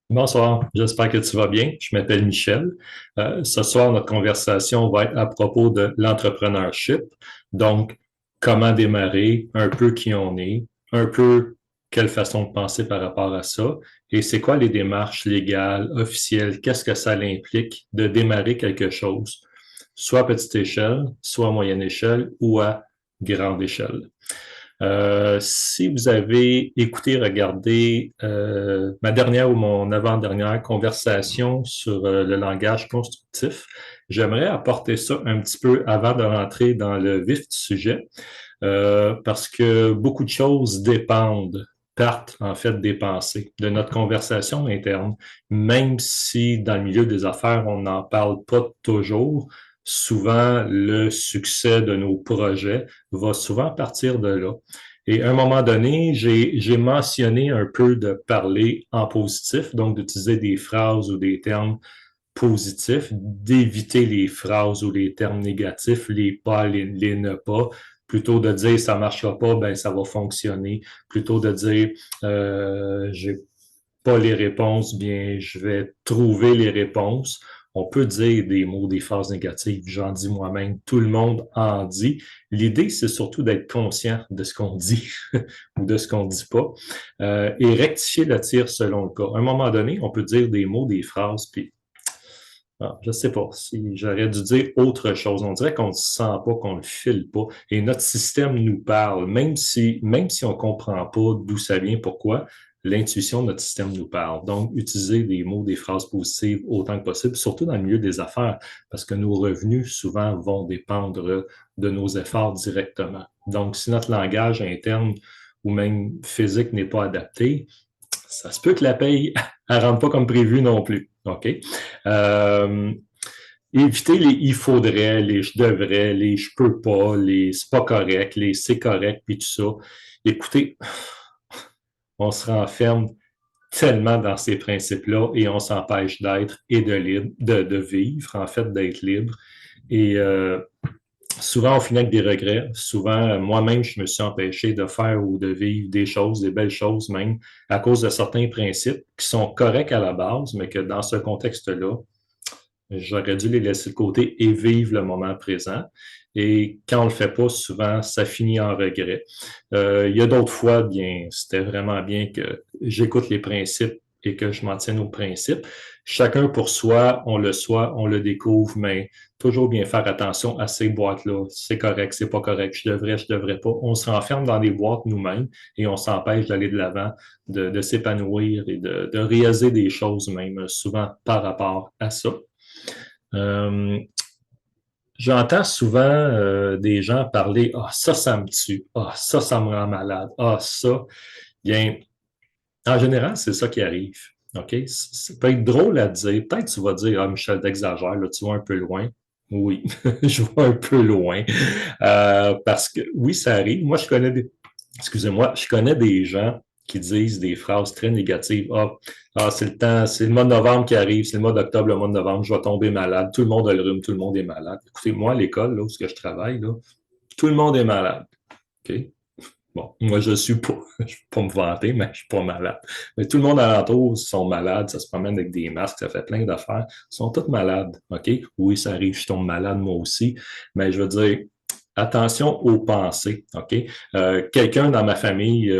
Bonsoir, j'espère que tu vas bien. Je m'appelle Michel. Ce soir, notre conversation va être à propos de l'entrepreneurship. Donc, comment démarrer, un peu qui on est, un peu quelle façon de penser par rapport à ça, et c'est quoi les démarches légales, officielles, qu'est-ce que ça implique de démarrer quelque chose, soit à petite échelle, soit à moyenne échelle ou à grande échelle. Si vous avez écouté, regardé ma dernière ou mon avant-dernière conversation sur le langage constructif, j'aimerais apporter ça un petit peu avant de rentrer dans le vif du sujet, parce que beaucoup de choses dépendent, partent en fait des pensées, de notre conversation interne, même si dans le milieu des affaires, on n'en parle pas toujours. Souvent, le succès de nos projets va souvent partir de là. Et à un moment donné, j'ai mentionné un peu de parler en positif, donc d'utiliser des phrases ou des termes positifs, d'éviter les phrases ou les termes négatifs, les pas, les ne pas, plutôt de dire ça marchera pas, ben ça va fonctionner, plutôt de dire j'ai pas les réponses, bien je vais trouver les réponses. On peut dire des mots, des phrases négatives, j'en dis moi-même, tout le monde en dit. L'idée, c'est surtout d'être conscient de ce qu'on dit ou de ce qu'on ne dit pas et rectifier le tir selon le cas. À un moment donné, on peut dire des mots, des phrases, puis je sais pas si j'aurais dû dire autre chose. On dirait qu'on ne sent pas, qu'on ne le file pas. Et notre système nous parle, même si on ne comprend pas d'où ça vient, pourquoi, l'intuition de notre système nous parle. Donc, utiliser des mots, des phrases positives autant que possible, surtout dans le milieu des affaires, parce que nos revenus souvent vont dépendre de nos efforts directement. Donc, si notre langage interne ou même physique n'est pas adapté, ça se peut que la paye ne rentre pas comme prévu non plus. OK? Euh, Éviter les il faudrait, les je devrais, les je peux pas, les c'est pas correct, les c'est correct, puis tout ça. Écoutez, on se renferme tellement dans ces principes-là et on s'empêche d'être et de vivre, en fait, d'être libre. Et souvent, on finit avec des regrets. Souvent, moi-même, je me suis empêché de faire ou de vivre des choses, des belles choses même, à cause de certains principes qui sont corrects à la base, mais que dans ce contexte-là, j'aurais dû les laisser de côté et vivre le moment présent. Et quand on le fait pas, souvent, ça finit en regret. Il y a d'autres fois, bien, c'était vraiment bien que j'écoute les principes et que je m'en tienne aux principes. Chacun pour soi, on le découvre, mais toujours bien faire attention à ces boîtes-là. C'est correct, c'est pas correct, je devrais pas. On se renferme dans des boîtes nous-mêmes et on s'empêche d'aller de l'avant, de s'épanouir et de réaliser des choses même, souvent par rapport à ça. Euh, J'entends souvent des gens parler ah ça me tue, ah ça me rend malade, ah ça. Bien, en général, c'est ça qui arrive. OK? Ça peut être drôle à dire. Peut-être que tu vas dire ah Michel, t'exagères, là, tu vas un peu loin. Oui, je vais un peu loin. Parce que oui, ça arrive. Moi, excusez-moi, je connais des gens qui disent des phrases très négatives. C'est le temps, c'est le mois de novembre qui arrive, c'est le mois d'octobre, le mois de novembre, je vais tomber malade. Tout le monde a le rhume, tout le monde est malade. Écoutez, moi, à l'école, là, où je travaille, là, tout le monde est malade. OK? Bon, moi, je suis pas, je ne vais pas me vanter, mais je suis pas malade. Mais tout le monde alentour sont malades, ça se promène avec des masques, ça fait plein d'affaires. Ils sont tous malades, OK? Oui, ça arrive, je tombe malade moi aussi, mais je veux dire, attention aux pensées, OK? Quelqu'un dans ma famille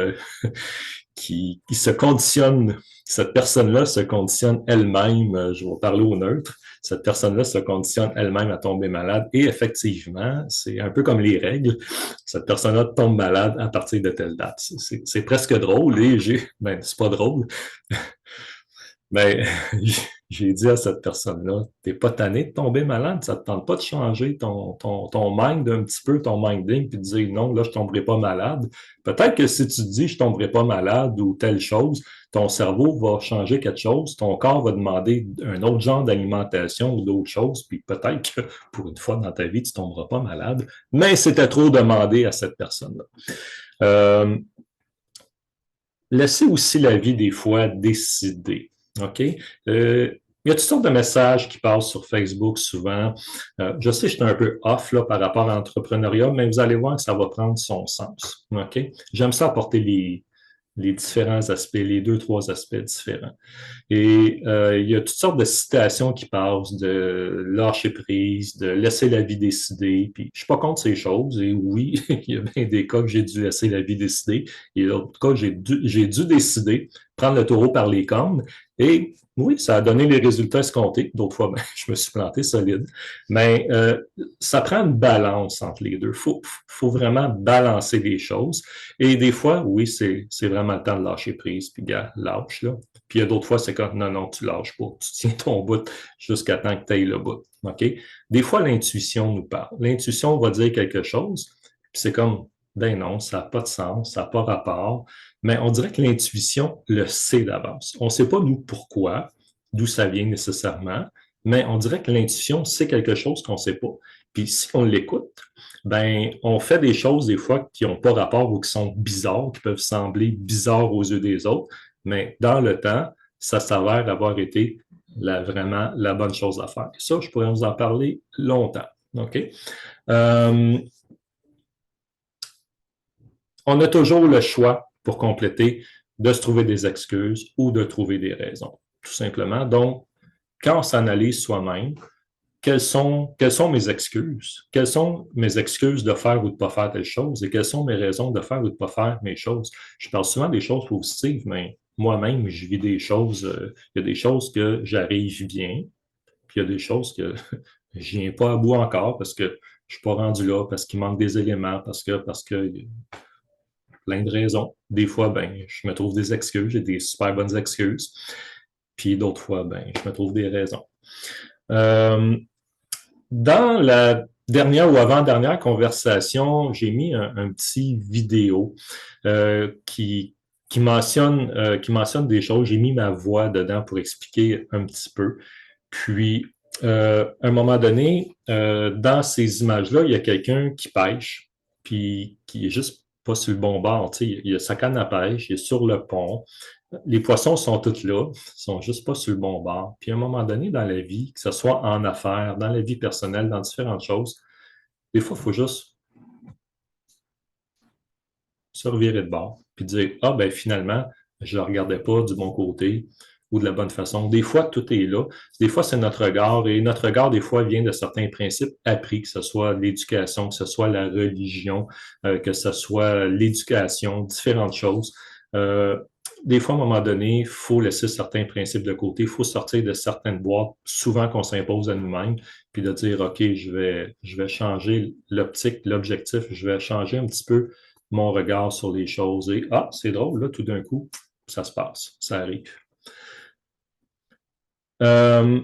qui se conditionne, cette personne-là se conditionne elle-même, je vais parler au neutre, cette personne-là se conditionne elle-même à tomber malade. Et effectivement, c'est un peu comme les règles. Cette personne-là tombe malade à partir de telle date. C'est presque drôle et ben, c'est pas drôle, mais j'ai dit à cette personne-là, t'es pas tanné de tomber malade, ça te tente pas de changer ton mind un petit peu, ton minding, puis de dire non, là, je tomberai pas malade. Peut-être que si tu te dis je tomberai pas malade ou telle chose, ton cerveau va changer quelque chose, ton corps va demander un autre genre d'alimentation ou d'autres choses, puis peut-être que pour une fois dans ta vie, tu tomberas pas malade, mais c'était trop demandé à cette personne-là. Euh, Laissez aussi la vie des fois décider. OK? Il y a toutes sortes de messages qui passent sur Facebook souvent. Je sais que je suis un peu off là, par rapport à l'entrepreneuriat, mais vous allez voir que ça va prendre son sens. OK? J'aime ça apporter les différents aspects, les deux, trois aspects différents. Et il y a toutes sortes de citations qui passent, de lâcher prise, de laisser la vie décider. Puis je suis pas contre ces choses. Et oui, il y a bien des cas que j'ai dû laisser la vie décider. Et d'autres cas, j'ai dû décider, prendre le taureau par les cornes. Et oui, ça a donné les résultats escomptés. D'autres fois, ben, je me suis planté solide. Mais ça prend une balance entre les deux. Faut vraiment balancer les choses. Et des fois, oui, c'est vraiment le temps de lâcher prise. Puis, gars, lâche, là. Puis il y a d'autres fois, c'est comme non, non, tu lâches pas. Tu tiens ton bout jusqu'à temps que tu ailles le bout. OK? Des fois, l'intuition nous parle. L'intuition va dire quelque chose, puis c'est comme ben non, ça n'a pas de sens, ça n'a pas rapport. Mais on dirait que l'intuition le sait d'avance. On ne sait pas, nous, pourquoi, d'où ça vient nécessairement, mais on dirait que l'intuition sait quelque chose qu'on ne sait pas. Puis si on l'écoute, ben, on fait des choses des fois qui n'ont pas rapport ou qui sont bizarres, qui peuvent sembler bizarres aux yeux des autres, mais dans le temps, ça s'avère avoir été vraiment la bonne chose à faire. Ça, je pourrais vous en parler longtemps. OK? Euh, on a toujours le choix pour compléter de se trouver des excuses ou de trouver des raisons, tout simplement. Donc, quand on s'analyse soi-même, quelles sont mes excuses? Quelles sont mes excuses de faire ou de ne pas faire telle chose? Et quelles sont mes raisons de faire ou de ne pas faire mes choses? Je parle souvent des choses positives, mais moi-même, je vis des choses, il y a des choses que j'arrive bien, puis il y a des choses que je viens pas à bout encore parce que je suis pas rendu là, parce qu'il manque des éléments, parce que plein de raisons. Des fois, ben, je me trouve des excuses, j'ai des super bonnes excuses. Puis d'autres fois, ben, je me trouve des raisons. Euh, Dans la dernière ou avant-dernière conversation, j'ai mis un petit vidéo qui mentionne des choses. J'ai mis ma voix dedans pour expliquer un petit peu. Puis, à un moment donné, dans ces images-là, il y a quelqu'un qui pêche, puis qui est juste pas sur le bon bord. Tu sais, il a sa canne à pêche, il est sur le pont. Les poissons sont tous là, ils sont juste pas sur le bon bord. Puis à un moment donné dans la vie, que ce soit en affaires, dans la vie personnelle, dans différentes choses, des fois, il faut juste se revirer de bord, puis dire, ah ben finalement, je ne regardais pas du bon côté ou de la bonne façon. Des fois, tout est là. Des fois, c'est notre regard, et notre regard, des fois, vient de certains principes appris, que ce soit l'éducation, que ce soit la religion, que ce soit l'éducation, différentes choses. Des fois, à un moment donné, il faut laisser certains principes de côté, il faut sortir de certaines boîtes, souvent qu'on s'impose à nous-mêmes, puis de dire, OK, je vais changer l'optique, l'objectif, je vais changer un petit peu mon regard sur les choses. Et, ah, c'est drôle, là, tout d'un coup, ça se passe, ça arrive. Euh,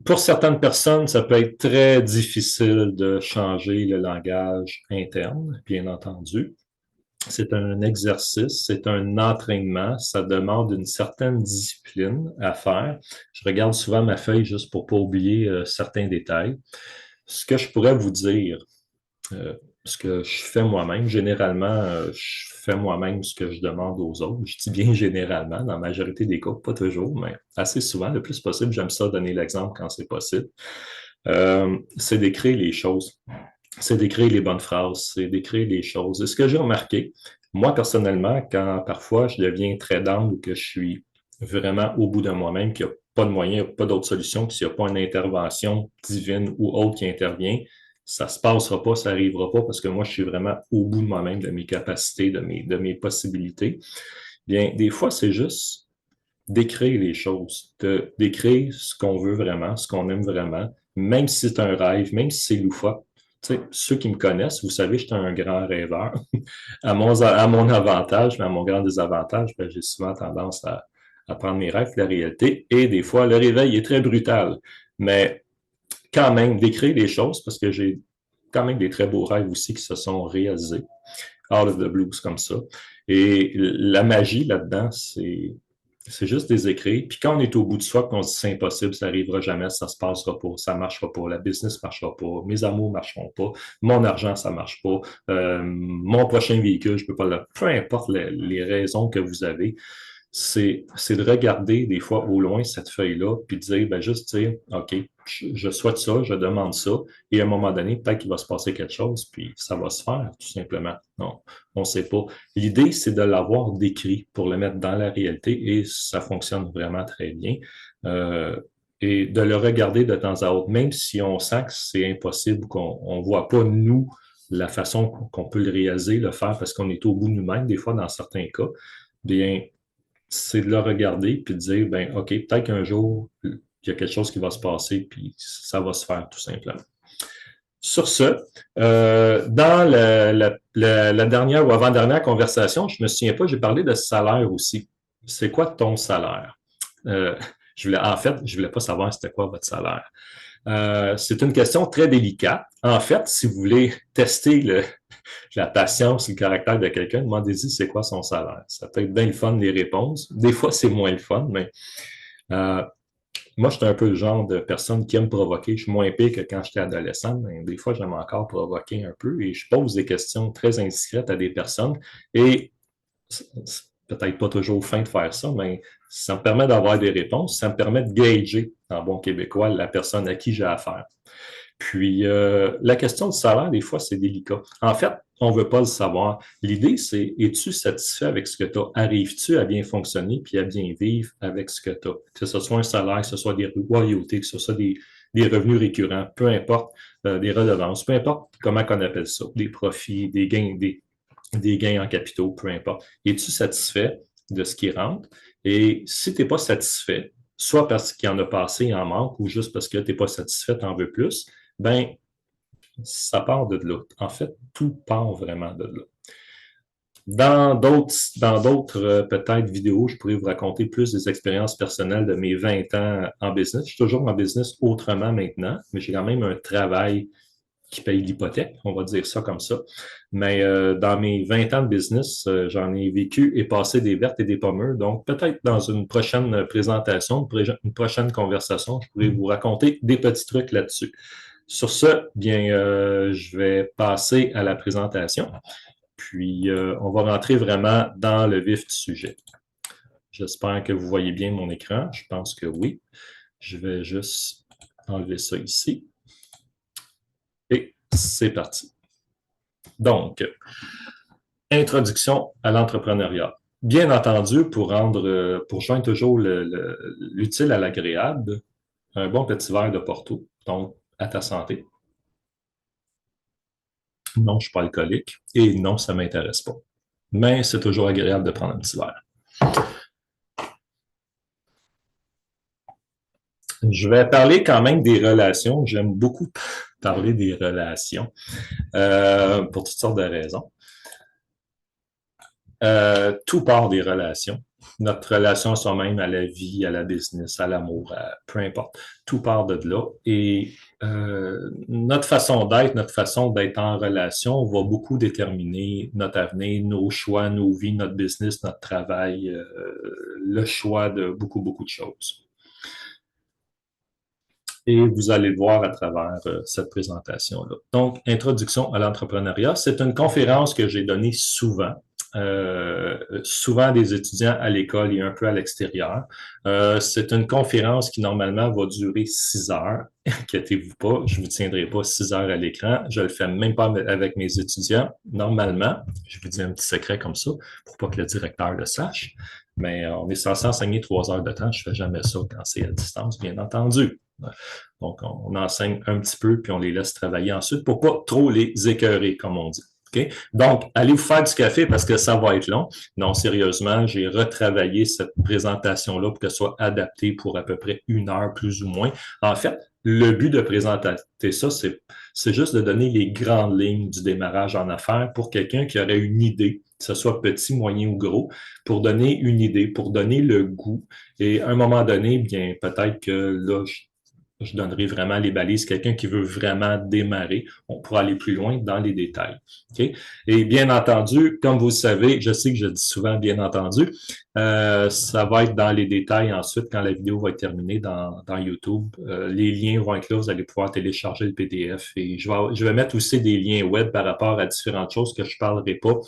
pour certaines personnes, ça peut être très difficile de changer le langage interne, bien entendu. C'est un exercice, c'est un entraînement, ça demande une certaine discipline à faire. Je regarde souvent ma feuille juste pour ne pas oublier certains détails. Ce que je pourrais vous dire, ce que je fais moi-même, généralement, je fais moi-même ce que je demande aux autres. Je dis bien généralement, dans la majorité des cas, pas toujours, mais assez souvent, le plus possible, j'aime ça donner l'exemple quand c'est possible. C'est d'écrire les choses, c'est d'écrire les bonnes phrases, c'est d'écrire les choses. Et ce que j'ai remarqué, moi personnellement, quand parfois je deviens très down ou que je suis vraiment au bout de moi-même, qu'il n'y a pas de moyen, pas d'autre solution, qu'il n'y a pas une intervention divine ou autre qui intervient, ça se passera pas, ça arrivera pas parce que moi, je suis vraiment au bout de moi-même, de mes capacités, de mes possibilités. Bien, des fois, c'est juste d'écrire les choses, d'écrire ce qu'on veut vraiment, ce qu'on aime vraiment, même si c'est un rêve, même si c'est loufoque. Tu sais, ceux qui me connaissent, vous savez, je suis un grand rêveur. À mon avantage, mais à mon grand désavantage, ben, j'ai souvent tendance à prendre mes rêves de la réalité. Et des fois, le réveil est très brutal. Mais quand même, d'écrire les choses, parce que j'ai quand même des très beaux rêves aussi qui se sont réalisés. Out of the blues comme ça. Et la magie là-dedans, c'est juste des écrits. Puis quand on est au bout de soi, qu'on se dit c'est impossible, ça n'arrivera jamais, ça se passera pas, ça marchera pas, la business ne marchera pas, mes amours ne marcheront pas, mon argent, ça marche pas, mon prochain véhicule, je peux pas le... Peu importe les raisons que vous avez, c'est de regarder des fois au loin cette feuille-là, puis de dire, ben juste dire, OK, je souhaite ça, je demande ça, et à un moment donné, peut-être qu'il va se passer quelque chose, puis ça va se faire, tout simplement. Non, on ne sait pas. L'idée, c'est de l'avoir décrit pour le mettre dans la réalité, et ça fonctionne vraiment très bien. Et de le regarder de temps à autre, même si on sent que c'est impossible, qu'on ne voit pas, nous, la façon qu'on peut le réaliser, le faire, parce qu'on est au bout de nous-mêmes, des fois, dans certains cas, bien, c'est de le regarder puis de dire, ben, OK, peut-être qu'un jour, il y a quelque chose qui va se passer, puis ça va se faire tout simplement. Sur ce, dans la dernière ou avant-dernière conversation, je ne me souviens pas, j'ai parlé de salaire aussi. C'est quoi ton salaire? En fait, je voulais pas savoir c'était quoi votre salaire. C'est une question très délicate. En fait, si vous voulez tester la patience et le caractère de quelqu'un, demandez-y c'est quoi son salaire. Ça peut être bien le fun, les réponses. Des fois, c'est moins le fun, mais euh, moi, je suis un peu le genre de personne qui aime provoquer. Je suis moins pire que quand j'étais adolescent, mais des fois, j'aime encore provoquer un peu et je pose des questions très indiscrètes à des personnes et c'est peut-être pas toujours fin de faire ça, mais ça me permet d'avoir des réponses, ça me permet de gager, en bon québécois, la personne à qui j'ai affaire. Puis, la question du salaire, des fois, c'est délicat. En fait, on ne veut pas le savoir. L'idée, c'est, es-tu satisfait avec ce que tu as? Arrives-tu à bien fonctionner puis à bien vivre avec ce que tu as? Que ce soit un salaire, que ce soit des royautés, que ce soit des revenus récurrents, peu importe, des redevances, peu importe comment on appelle ça, des profits, des gains en capitaux, peu importe. Es-tu satisfait de ce qui rentre? Et si tu n'es pas satisfait, soit parce qu'il y en a passé, il en manque, ou juste parce que tu n'es pas satisfait, tu en veux plus, ben, ça part de là. En fait, tout part vraiment de là. Dans d'autres peut-être vidéos, je pourrais vous raconter plus des expériences personnelles de mes 20 ans en business. Je suis toujours en business autrement maintenant, mais j'ai quand même un travail qui paye l'hypothèque, on va dire ça comme ça. Mais dans mes 20 ans de business, j'en ai vécu et passé des vertes et des pommures. Donc, peut-être dans une prochaine présentation, une prochaine conversation, je pourrais vous raconter des petits trucs là-dessus. Sur ce, bien, je vais passer à la présentation, puis on va rentrer vraiment dans le vif du sujet. J'espère que vous voyez bien mon écran. Je pense que oui. Je vais juste enlever ça ici. Et c'est parti. Donc, introduction à l'entrepreneuriat. Bien entendu, pour joindre toujours l'utile à l'agréable, un bon petit verre de Porto. Donc, à ta santé. Non, je ne suis pas alcoolique et non, ça ne m'intéresse pas. Mais c'est toujours agréable de prendre un petit verre. Je vais parler quand même des relations. J'aime beaucoup parler des relations pour toutes sortes de raisons. Tout part des relations. Notre relation à soi-même, à la vie, à la business, à l'amour, peu importe. Tout part de là. Et notre façon d'être en relation va beaucoup déterminer notre avenir, nos choix, nos vies, notre business, notre travail, le choix de beaucoup, beaucoup de choses. Et vous allez le voir à travers cette présentation-là. Donc, Introduction à l'entrepreneuriat, c'est une conférence que j'ai donnée souvent à des étudiants à l'école et un peu à l'extérieur. C'est une conférence qui normalement va durer 6 heures. Inquiétez-vous pas, je ne vous tiendrai pas 6 heures à l'écran. Je le fais même pas avec mes étudiants. Normalement, je vous dis un petit secret comme ça pour pas que le directeur le sache, mais on est censé enseigner 3 heures de temps. Je ne fais jamais ça quand c'est à distance, bien entendu. Donc, on enseigne un petit peu, puis on les laisse travailler ensuite pour pas trop les écœurer, comme on dit. Okay? Donc, allez vous faire du café parce que ça va être long. Non, sérieusement, j'ai retravaillé cette présentation-là pour que ce soit adapté pour à peu près 1 heure, plus ou moins. En fait, le but de présenter ça, c'est juste de donner les grandes lignes du démarrage en affaires pour quelqu'un qui aurait une idée, que ce soit petit, moyen ou gros, pour donner une idée, pour donner le goût. Et à un moment donné, bien, peut-être que là, je donnerai vraiment les balises. Quelqu'un qui veut vraiment démarrer, on pourra aller plus loin dans les détails. Okay? Et bien entendu, comme vous le savez, je sais que je dis souvent bien entendu, ça va être dans les détails ensuite quand la vidéo va être terminée dans YouTube. Les liens vont être là, vous allez pouvoir télécharger le PDF et je vais mettre aussi des liens web par rapport à différentes choses que je ne parlerai pas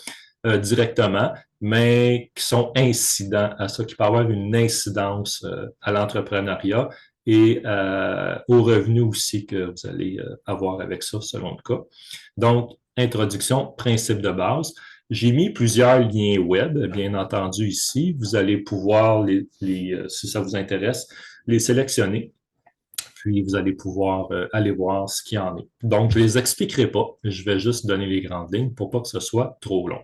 directement, mais qui sont incidents à ça, qui peuvent avoir une incidence à l'entrepreneuriat et aux revenus aussi que vous allez avoir avec ça selon le cas. Donc, introduction, principe de base. J'ai mis plusieurs liens web, bien entendu, ici. Vous allez pouvoir, si ça vous intéresse, les sélectionner. Puis, vous allez pouvoir aller voir ce qu'il y en est. Donc, je ne les expliquerai pas. Je vais juste donner les grandes lignes pour pas que ce soit trop long.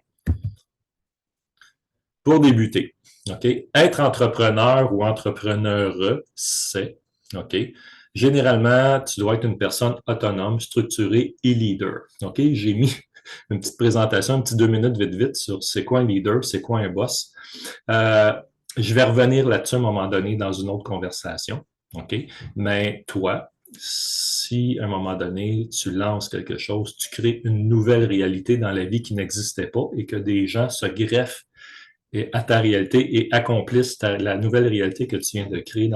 Pour débuter, OK? Être entrepreneur ou entrepreneure, c'est, OK? Généralement, tu dois être une personne autonome, structurée et leader. OK? J'ai mis une petite présentation, un petit 2 minutes vite sur c'est quoi un leader, c'est quoi un boss. Je vais revenir là-dessus à un moment donné dans une autre conversation. OK? Mais toi, si à un moment donné, tu lances quelque chose, tu crées une nouvelle réalité dans la vie qui n'existait pas et que des gens se greffent à ta réalité et accomplissent la nouvelle réalité que tu viens de créer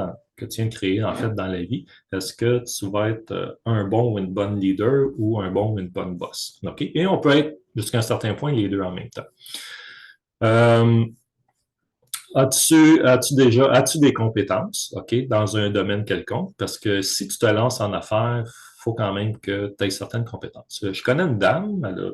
en fait dans la vie, est-ce que tu vas être un bon ou une bonne leader ou un bon ou une bonne boss? OK? Et on peut être jusqu'à un certain point les deux en même temps. As-tu des compétences, OK, dans un domaine quelconque? Parce que si tu te lances en affaires, il faut quand même que tu aies certaines compétences. Je connais une dame, elle a,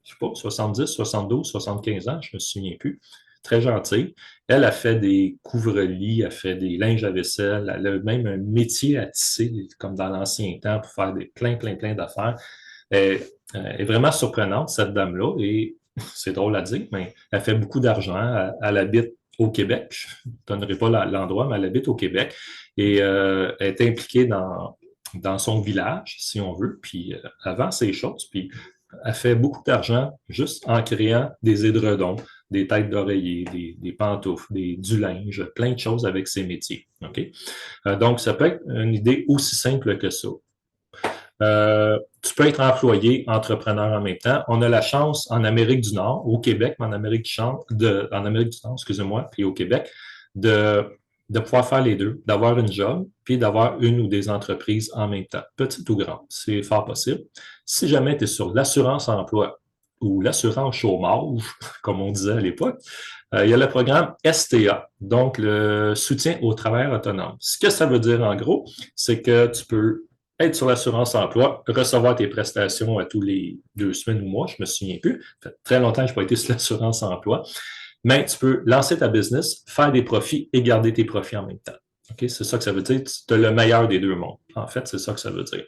je sais pas, 70, 72, 75 ans, je me souviens plus. Très gentille. Elle a fait des couvre-lits, elle fait des linges à vaisselle, elle a même un métier à tisser, comme dans l'ancien temps, pour faire plein d'affaires. Elle est vraiment surprenante, cette dame-là, et c'est drôle à dire, mais elle fait beaucoup d'argent. Elle habite au Québec. Je ne donnerai pas l'endroit, mais elle habite au Québec et elle est impliquée dans son village, si on veut, puis elle vend ses choses, puis elle fait beaucoup d'argent juste en créant des édredons, des têtes d'oreiller, des pantoufles, du linge, plein de choses avec ses métiers. OK? Donc, ça peut être une idée aussi simple que ça. Tu peux être employé, entrepreneur en même temps. On a la chance en Amérique du Nord, au Québec, mais en Amérique du Nord, excusez-moi, puis au Québec, de pouvoir faire les deux, d'avoir une job, puis d'avoir une ou des entreprises en même temps, petite ou grande. C'est fort possible. Si jamais tu es sur l'assurance emploi ou l'assurance chômage, comme on disait à l'époque, il y a le programme STA, donc le soutien au travail autonome. Ce que ça veut dire en gros, c'est que tu peux être sur l'assurance emploi, recevoir tes prestations à tous les 2 semaines ou mois, je me souviens plus. Ça fait très longtemps que je n'ai pas été sur l'assurance emploi. Mais tu peux lancer ta business, faire des profits et garder tes profits en même temps. Okay? C'est ça que ça veut dire. Tu as le meilleur des deux mondes. En fait, c'est ça que ça veut dire.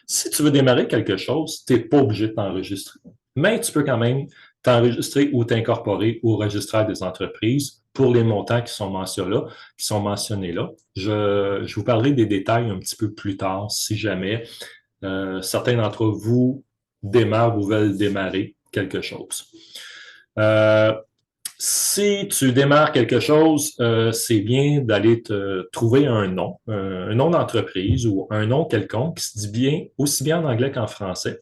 Si tu veux démarrer quelque chose, tu n'es pas obligé de t'enregistrer. Mais tu peux quand même t'enregistrer ou t'incorporer au registraire des entreprises pour les montants qui sont mentionnés là. Je vous parlerai des détails un petit peu plus tard si jamais certains d'entre vous démarrent ou veulent démarrer quelque chose. Si tu démarres quelque chose, c'est bien d'aller te trouver un nom d'entreprise ou un nom quelconque qui se dit bien, aussi bien en anglais qu'en français,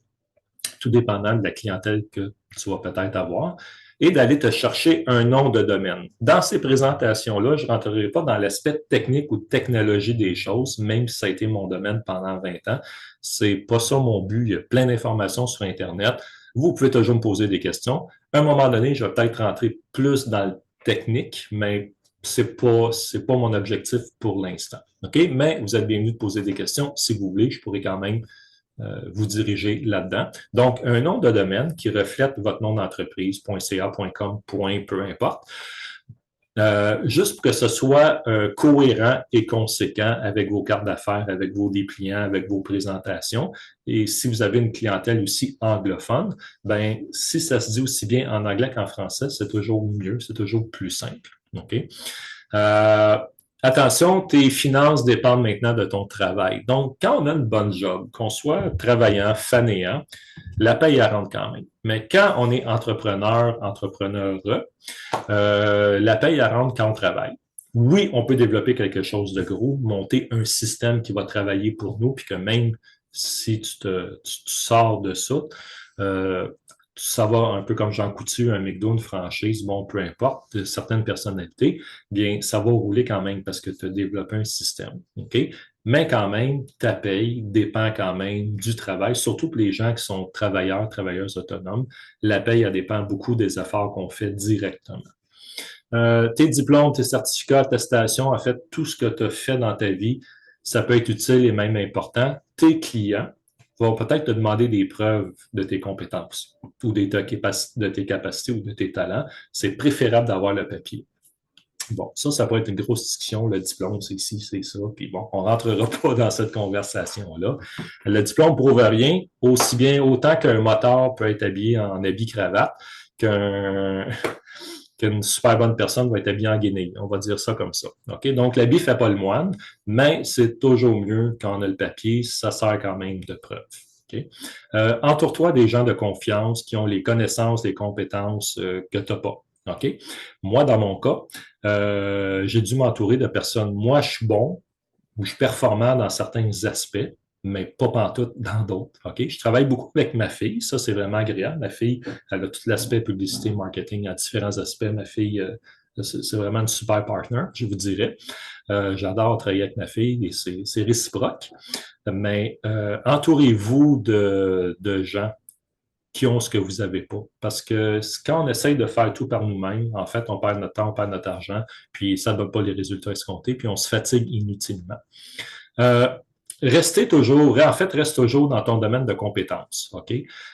tout dépendant de la clientèle que tu vas peut-être avoir, et d'aller te chercher un nom de domaine. Dans ces présentations-là, je ne rentrerai pas dans l'aspect technique ou technologie des choses, même si ça a été mon domaine pendant 20 ans. C'est pas ça mon but. Il y a plein d'informations sur Internet. Vous pouvez toujours me poser des questions. À un moment donné, je vais peut-être rentrer plus dans le technique, mais c'est pas mon objectif pour l'instant. OK? Mais vous êtes bienvenus de poser des questions. Si vous voulez, je pourrais quand même vous diriger là-dedans. Donc, un nom de domaine qui reflète votre nom d'entreprise, .ca, .com, peu importe. Juste pour que ce soit cohérent et conséquent avec vos cartes d'affaires, avec vos dépliants, avec vos présentations. Et si vous avez une clientèle aussi anglophone, ben si ça se dit aussi bien en anglais qu'en français, c'est toujours mieux, c'est toujours plus simple. OK? Attention, tes finances dépendent maintenant de ton travail. Donc, quand on a une bonne job, qu'on soit travaillant, fainéant, la paye, elle rentre quand même. Mais quand on est entrepreneur, la paye, elle rentre quand on travaille. Oui, on peut développer quelque chose de gros, monter un système qui va travailler pour nous, puis que même si tu sors de ça, ça va un peu comme Jean Coutu, un McDo, une franchise, bon, peu importe, de certaines personnalités, bien, ça va rouler quand même parce que tu as développé un système. OK? Mais quand même, ta paye dépend quand même du travail, surtout pour les gens qui sont travailleurs, travailleuses autonomes. La paye, elle dépend beaucoup des efforts qu'on fait directement. Tes diplômes, tes certificats, attestations, en fait, tout ce que tu as fait dans ta vie, ça peut être utile et même important. Tes clients vont peut-être te demander des preuves de tes compétences ou de tes capacités ou de tes talents. C'est préférable d'avoir le papier. Bon, ça pourrait être une grosse discussion. Le diplôme, c'est ci, c'est ça. Puis bon, on rentrera pas dans cette conversation-là. Le diplôme prouve rien, aussi bien autant qu'un motard peut être habillé en habit cravate qu'un qu'une super bonne personne va être habillée en guenille. On va dire ça comme ça. OK? Donc, l'habit ne fait pas le moine, mais c'est toujours mieux quand on a le papier. Ça sert quand même de preuve. Okay? Entoure-toi des gens de confiance qui ont les connaissances, les compétences que tu n'as pas. OK? Moi, dans mon cas, j'ai dû m'entourer de personnes. Moi, je suis bon ou je suis performant dans certains aspects, mais pas pantoute dans d'autres. OK? Je travaille beaucoup avec ma fille. Ça, c'est vraiment agréable. Ma fille, elle a tout l'aspect publicité, marketing à différents aspects. Ma fille, c'est vraiment une super partner, je vous dirais. J'adore travailler avec ma fille et c'est réciproque. Mais entourez-vous de gens qui ont ce que vous n'avez pas. Parce que quand on essaye de faire tout par nous-mêmes, en fait, on perd notre temps, on perd notre argent, puis ça ne donne pas les résultats escomptés, puis on se fatigue inutilement. Euh, Restez toujours, en fait, reste toujours dans ton domaine de compétences, OK?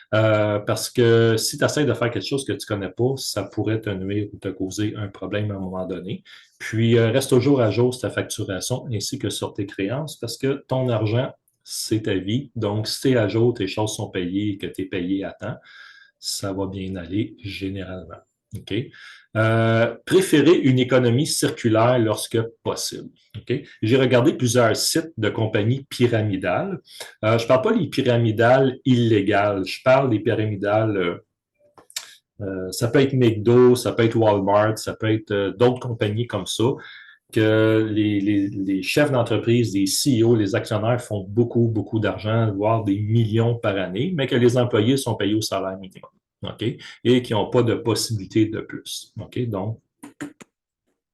Parce que si tu essaies de faire quelque chose que tu ne connais pas, ça pourrait te nuire ou te causer un problème à un moment donné. Puis, reste toujours à jour sur ta facturation ainsi que sur tes créances parce que ton argent, c'est ta vie. Donc, si tu es à jour, tes choses sont payées et que tu es payé à temps, ça va bien aller généralement. OK? Préférez une économie circulaire lorsque possible. Okay? J'ai regardé plusieurs sites de compagnies pyramidales. Je ne parle pas des pyramidales illégales, je parle des pyramidales, ça peut être McDo, ça peut être Walmart, ça peut être d'autres compagnies comme ça, que les chefs d'entreprise, les CEO, les actionnaires font beaucoup, beaucoup d'argent, voire des millions par année, mais que les employés sont payés au salaire minimum. OK? Et qui n'ont pas de possibilité de plus. OK? Donc,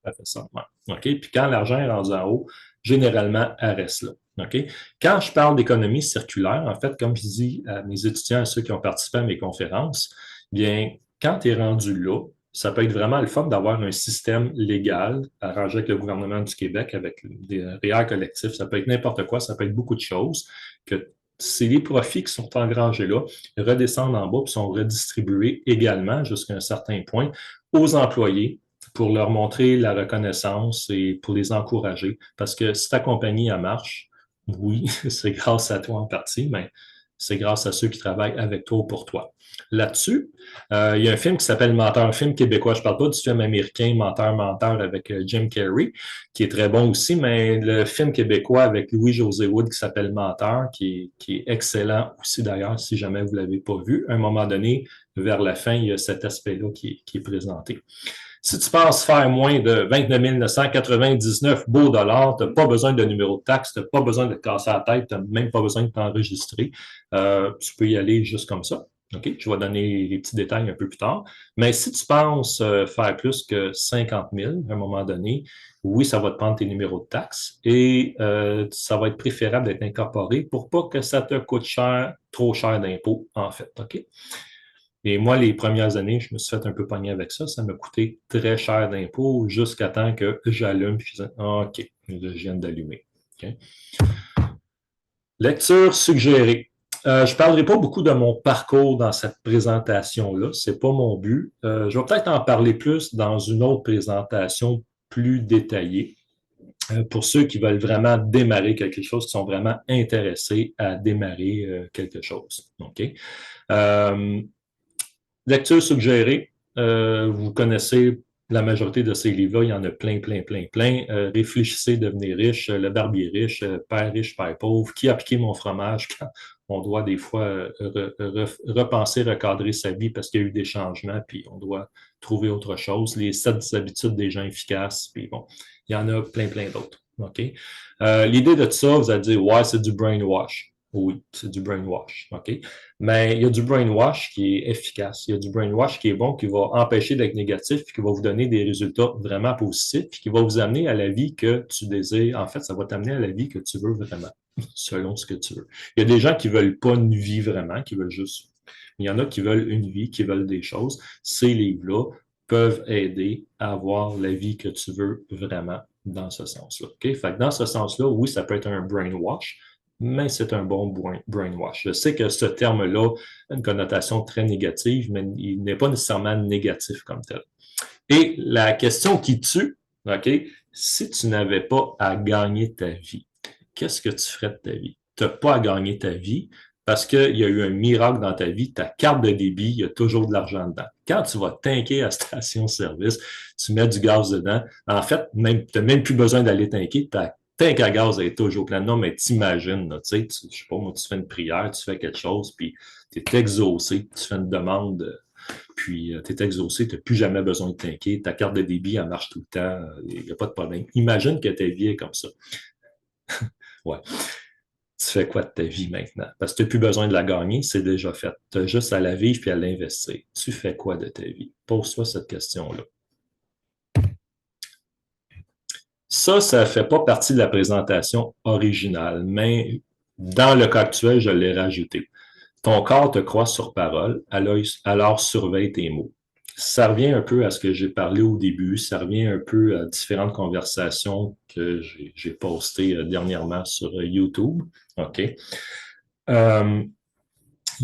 ça fait ça. Ouais. OK? Puis quand l'argent est rendu en haut, généralement, elle reste là. OK? Quand je parle d'économie circulaire, en fait, comme je dis à mes étudiants, à ceux qui ont participé à mes conférences, bien, quand tu es rendu là, ça peut être vraiment le fun d'avoir un système légal arrangé avec le gouvernement du Québec, avec des REER collectifs. Ça peut être n'importe quoi, ça peut être beaucoup de choses, que c'est les profits qui sont engrangés là, redescendent en bas et sont redistribués également jusqu'à un certain point aux employés pour leur montrer la reconnaissance et pour les encourager. Parce que si ta compagnie a marche, oui, c'est grâce à toi en partie, mais c'est grâce à ceux qui travaillent avec toi ou pour toi. Là-dessus, il y a un film qui s'appelle Menteur, un film québécois. Je ne parle pas du film américain Menteur, Menteur avec Jim Carrey, qui est très bon aussi, mais le film québécois avec Louis-José Wood qui s'appelle Menteur, qui est excellent aussi d'ailleurs, si jamais vous ne l'avez pas vu. À un moment donné, vers la fin, il y a cet aspect-là qui est présenté. Si tu penses faire moins de 29 999 beaux dollars, tu n'as pas besoin de numéro de taxe, tu n'as pas besoin de te casser la tête, tu n'as même pas besoin de t'enregistrer. Tu peux y aller juste comme ça. OK? Je vais donner les petits détails un peu plus tard. Mais si tu penses faire plus que 50 000 à un moment donné, oui, ça va te prendre tes numéros de taxe et ça va être préférable d'être incorporé pour pas que ça te coûte cher, trop cher d'impôts, en fait. OK? Et moi, les premières années, je me suis fait un peu pogner avec ça. Ça m'a coûté très cher d'impôts jusqu'à temps que j'allume et je disais, OK, là, je viens d'allumer. Okay. Lecture suggérée. Je ne parlerai pas beaucoup de mon parcours dans cette présentation-là. Ce n'est pas mon but. Je vais peut-être en parler plus dans une autre présentation plus détaillée pour ceux qui veulent vraiment démarrer quelque chose, qui sont vraiment intéressés à démarrer quelque chose. OK? Lecture suggérée. Vous connaissez la majorité de ces livres-là. Il y en a plein, plein, plein, plein. Réfléchissez, devenez riche. Le barbier riche, père riche, père pauvre. Qui a piqué mon fromage quand on doit des fois repenser, recadrer sa vie parce qu'il y a eu des changements, puis on doit trouver autre chose. Les 7 habitudes des gens efficaces, puis bon, il y en a plein, plein d'autres. OK? L'idée de ça, vous allez dire, ouais, c'est du brainwash. Oui, c'est du brainwash. OK? Mais il y a du brainwash qui est efficace. Il y a du brainwash qui est bon, qui va empêcher d'être négatif, puis qui va vous donner des résultats vraiment positifs, puis qui va vous amener à la vie que tu désires. En fait, ça va t'amener à la vie que tu veux vraiment, selon ce que tu veux. Il y a des gens qui veulent pas une vie vraiment, qui veulent juste. Il y en a qui veulent une vie, qui veulent des choses. Ces livres-là peuvent aider à avoir la vie que tu veux vraiment dans ce sens-là. Okay? Fait que dans ce sens-là, oui, ça peut être un brainwash, mais c'est un bon brainwash. Je sais que ce terme-là a une connotation très négative, mais il n'est pas nécessairement négatif comme tel. Et la question qui tue, OK, si tu n'avais pas à gagner ta vie, qu'est-ce que tu ferais de ta vie? Tu n'as pas à gagner ta vie parce qu'il y a eu un miracle dans ta vie, ta carte de débit, il y a toujours de l'argent dedans. Quand tu vas tanker à station-service, tu mets du gaz dedans. En fait, tu n'as même plus besoin d'aller tanker. Ta tank à gaz est toujours pleine. Non, mais t'imagines, tu sais, je sais pas, moi, tu fais une prière, tu fais quelque chose, puis tu es exaucé, tu fais une demande, puis tu es exaucé, tu n'as plus jamais besoin de tanker. Ta carte de débit, elle marche tout le temps, il n'y a pas de problème. Imagine que ta vie est comme ça. Ouais. Tu fais quoi de ta vie maintenant? Parce que tu n'as plus besoin de la gagner, c'est déjà fait. Tu as juste à la vivre puis à l'investir. Tu fais quoi de ta vie? Pose-toi cette question-là. Ça ne fait pas partie de la présentation originale, mais dans le cas actuel, je l'ai rajouté. Ton corps te croit sur parole, alors surveille tes mots. Ça revient un peu à ce que j'ai parlé au début, ça revient un peu à différentes conversations que j'ai postées dernièrement sur YouTube. OK? Il y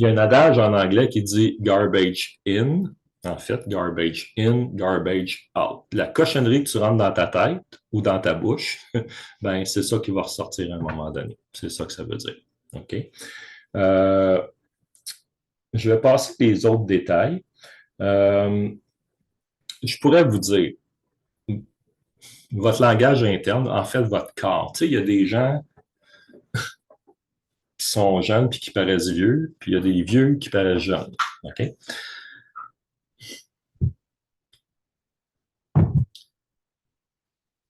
a un adage en anglais qui dit garbage in, en fait, garbage in, garbage out. La cochonnerie que tu rentres dans ta tête ou dans ta bouche, ben c'est ça qui va ressortir à un moment donné. C'est ça que ça veut dire. OK? Je vais passer les autres détails. Je pourrais vous dire, votre langage interne, en fait, votre corps. Tu sais, il y a des gens qui sont jeunes puis qui paraissent vieux, puis il y a des vieux qui paraissent jeunes. OK?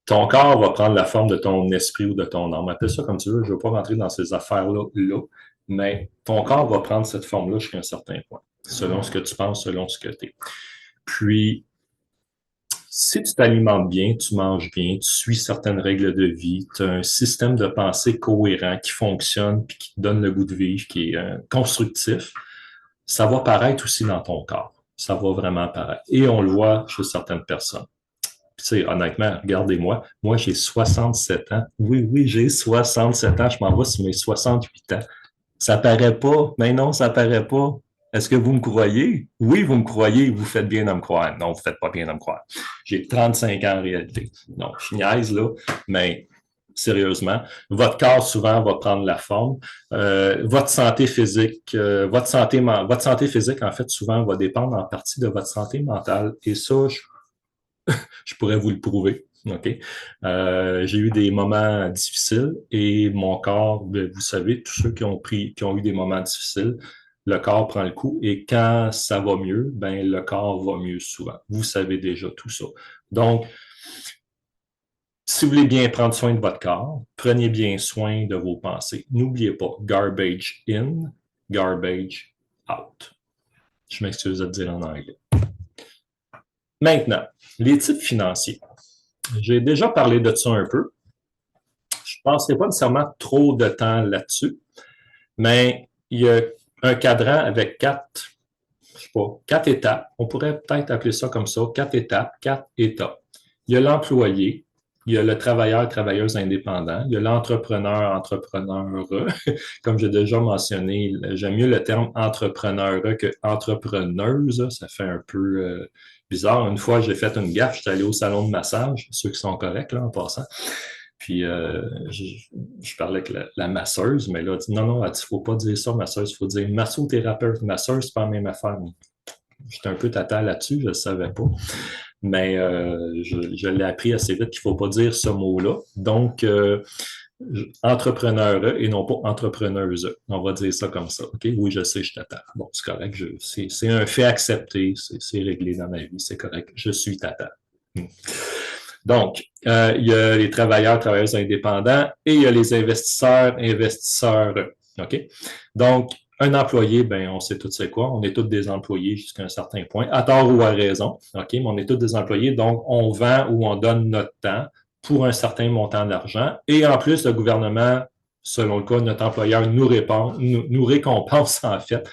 Ton corps va prendre la forme de ton esprit ou de ton âme. Appelle ça comme tu veux. Je ne veux pas rentrer dans ces affaires-là, mais ton corps va prendre cette forme-là jusqu'à un certain point, selon ce que tu penses, selon ce que tu es. Puis, si tu t'alimentes bien, tu manges bien, tu suis certaines règles de vie, tu as un système de pensée cohérent qui fonctionne puis qui te donne le goût de vivre, qui est constructif, ça va paraître aussi dans ton corps. Ça va vraiment paraître. Et on le voit chez certaines personnes. Tu sais, honnêtement, regardez-moi, moi j'ai 67 ans. Oui, j'ai 67 ans, je m'en vais sur mes 68 ans. Ça paraît pas, mais non, ça paraît pas. Est-ce que vous me croyez? Oui, vous me croyez, vous faites bien de me croire. Non, vous faites pas bien de me croire. J'ai 35 ans en réalité. Donc, je niaise là, mais sérieusement, votre corps souvent va prendre la forme. Votre santé physique, votre santé physique, en fait, souvent va dépendre en partie de votre santé mentale. Et ça, je pourrais vous le prouver. OK? J'ai eu des moments difficiles et mon corps, vous savez, tous ceux qui ont eu des moments difficiles, le corps prend le coup et quand ça va mieux, ben le corps va mieux souvent. Vous savez déjà tout ça. Donc, si vous voulez bien prendre soin de votre corps, prenez bien soin de vos pensées. N'oubliez pas, garbage in, garbage out. Je m'excuse de le dire en anglais. Maintenant, les types financiers. J'ai déjà parlé de ça un peu. Je ne passerai pas nécessairement trop de temps là-dessus, mais il y a un cadran avec quatre étapes. On pourrait peut-être appeler ça comme ça, 4 étapes, 4 états. Il y a l'employé, il y a le travailleur, travailleuse indépendant, il y a l'entrepreneur, entrepreneure. Comme j'ai déjà mentionné, j'aime mieux le terme entrepreneur que entrepreneuse. Ça fait un peu bizarre. Une fois, j'ai fait une gaffe, j'étais allé au salon de massage, ceux qui sont corrects là en passant. Puis je parlais avec la masseuse, mais là, elle dit non, il ne faut pas dire ça, masseuse, il faut dire massothérapeute. Masseuse, c'est pas la même affaire. J'étais un peu tata là-dessus, je ne le savais pas. Mais je l'ai appris assez vite qu'il ne faut pas dire ce mot-là. Donc, entrepreneur et non pas entrepreneuse. On va dire ça comme ça. OK? Oui, je sais, je tata. Bon, c'est correct. C'est un fait accepté. C'est réglé dans ma vie. C'est correct. Je suis tata. Donc, il y a les travailleurs, travailleuses indépendants et il y a les investisseurs, investisseurs. OK? Donc, un employé, ben, on sait tous c'est quoi. On est tous des employés jusqu'à un certain point, à tort ou à raison. OK? Mais on est tous des employés, donc on vend ou on donne notre temps pour un certain montant d'argent. Et en plus, le gouvernement, selon le cas, notre employeur nous récompense en fait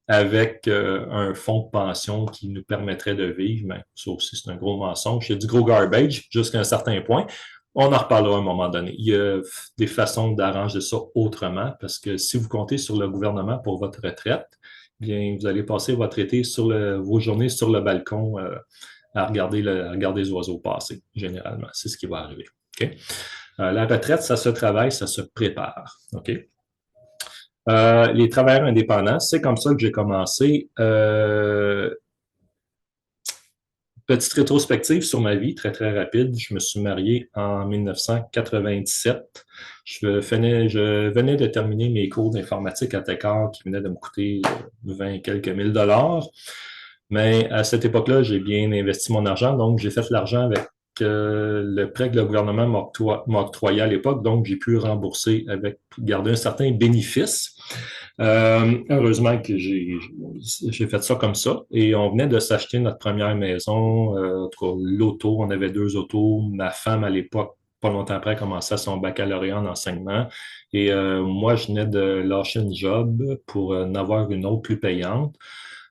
avec un fonds de pension qui nous permettrait de vivre. Mais ça aussi, c'est un gros mensonge. C'est du gros garbage jusqu'à un certain point. On en reparlera à un moment donné. Il y a des façons d'arranger ça autrement parce que si vous comptez sur le gouvernement pour votre retraite, bien, vous allez passer votre été sur vos journées sur le balcon à regarder les oiseaux passer, généralement. C'est ce qui va arriver. Okay? La retraite, ça se travaille, ça se prépare. OK? Les travailleurs indépendants, c'est comme ça que j'ai commencé. Petite rétrospective sur ma vie, très, très rapide. Je me suis marié en 1997. Je venais de terminer mes cours d'informatique à Técart qui venaient de me coûter 20 quelques mille dollars. Mais à cette époque-là, j'ai bien investi mon argent. Donc, j'ai fait l'argent avec le prêt que le gouvernement m'a octroyé à l'époque. Donc, j'ai pu rembourser avec garder un certain bénéfice. Heureusement que j'ai fait ça comme ça. Et on venait de s'acheter notre première maison, en tout cas, l'auto. On avait 2 autos. Ma femme, à l'époque, pas longtemps après, commençait son baccalauréat en enseignement. Et moi, je venais de lâcher une job pour en avoir une autre plus payante.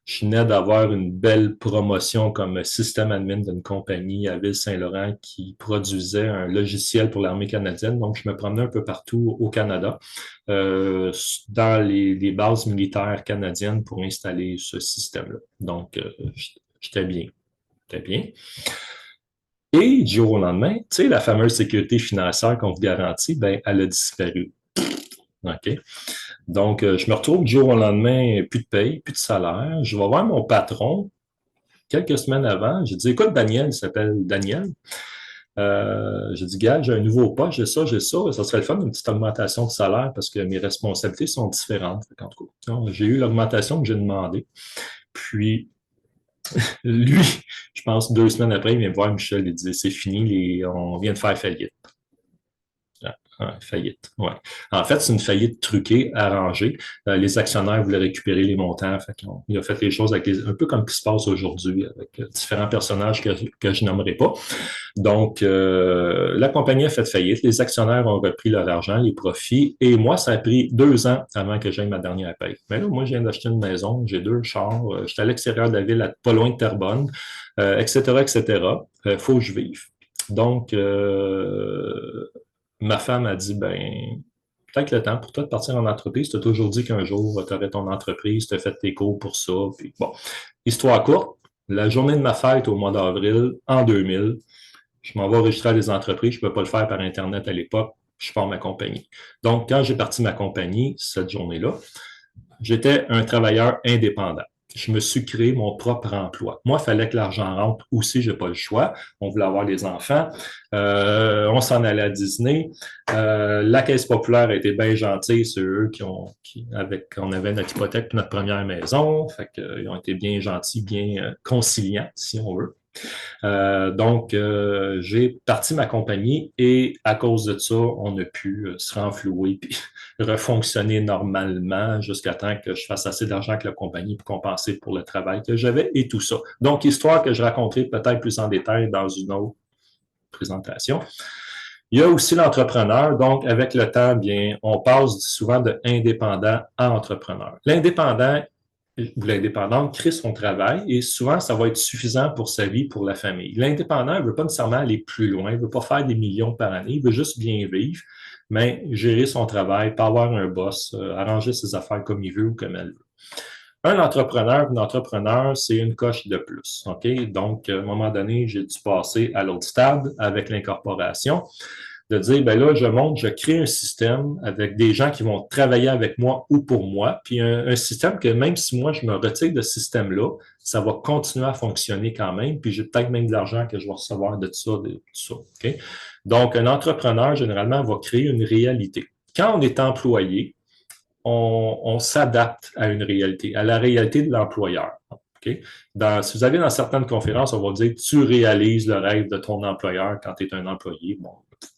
Je venais d'avoir une belle promotion comme système admin d'une compagnie à Ville-Saint-Laurent qui produisait un logiciel pour l'armée canadienne. Donc, je me promenais un peu partout au Canada, dans les bases militaires canadiennes pour installer ce système-là. Donc, j'étais bien. J'étais bien. Et du jour au lendemain, tu sais, la fameuse sécurité financière qu'on vous garantit, ben, elle a disparu. OK? Donc, je me retrouve du jour au lendemain, plus de paye, plus de salaire. Je vais voir mon patron quelques semaines avant. J'ai dit, écoute, Daniel, il s'appelle Daniel. J'ai dit, gars, j'ai un nouveau poste, j'ai ça, j'ai ça. Ça serait le fun, une petite augmentation de salaire parce que mes responsabilités sont différentes. En tout cas, j'ai eu l'augmentation que j'ai demandé. Puis, lui, je pense 2 semaines après, il vient me voir Michel, il dit, c'est fini, on vient de faire faillite. Faillite, ouais. En fait, c'est une faillite truquée, arrangée. Les actionnaires voulaient récupérer les montants. Il a fait les choses avec un peu comme ce qui se passe aujourd'hui avec différents personnages que je nommerai pas. Donc, la compagnie a fait faillite. Les actionnaires ont repris leur argent, les profits. Et moi, ça a pris 2 ans avant que j'aie ma dernière paye. Mais là, moi, je viens d'acheter une maison, j'ai 2 chars, j'étais à l'extérieur de la ville, pas loin de Terrebonne, etc., etc. Faut que je vive. Donc, ma femme a dit, ben, peut-être le temps pour toi de partir en entreprise. Tu as toujours dit qu'un jour, tu aurais ton entreprise, tu as fait tes cours pour ça. Puis bon, histoire courte, la journée de ma fête au mois d'avril, en 2000, je m'en vais enregistrer à des entreprises. Je ne peux pas le faire par Internet à l'époque. Je pars ma compagnie. Donc, quand j'ai parti ma compagnie, cette journée-là, j'étais un travailleur indépendant. Je me suis créé mon propre emploi. Moi, il fallait que l'argent rentre aussi, j'ai pas le choix. On voulait avoir les enfants. On s'en allait à Disney. La Caisse populaire a été bien gentille. C'est eux on avait notre hypothèque pour notre première maison. Fait qu'ils ont été bien gentils, bien conciliants, si on veut. Donc, j'ai parti ma compagnie et à cause de ça, on a pu se renflouer puis refonctionner normalement jusqu'à temps que je fasse assez d'argent avec la compagnie pour compenser pour le travail que j'avais et tout ça. Donc, histoire que je raconterai peut-être plus en détail dans une autre présentation. Il y a aussi l'entrepreneur. Donc, avec le temps, bien, on passe souvent de indépendant à entrepreneur. L'indépendant ou l'indépendante crée son travail et souvent, ça va être suffisant pour sa vie, pour la famille. L'indépendant ne veut pas nécessairement aller plus loin, il ne veut pas faire des millions par année, il veut juste bien vivre, mais gérer son travail, pas avoir un boss, arranger ses affaires comme il veut ou comme elle veut. Un entrepreneur, c'est une coche de plus. OK? Donc, à un moment donné, j'ai dû passer à l'autre stade avec l'incorporation de dire, ben là, je crée un système avec des gens qui vont travailler avec moi ou pour moi, puis un système que même si moi, je me retire de ce système-là, ça va continuer à fonctionner quand même, puis j'ai peut-être même de l'argent que je vais recevoir de ça, de tout ça. Okay? Donc, un entrepreneur, généralement, va créer une réalité. Quand on est employé, on s'adapte à une réalité, à la réalité de l'employeur. Okay? Si vous allez dans certaines conférences, on va dire tu réalises le rêve de ton employeur quand tu es un employé. Bon,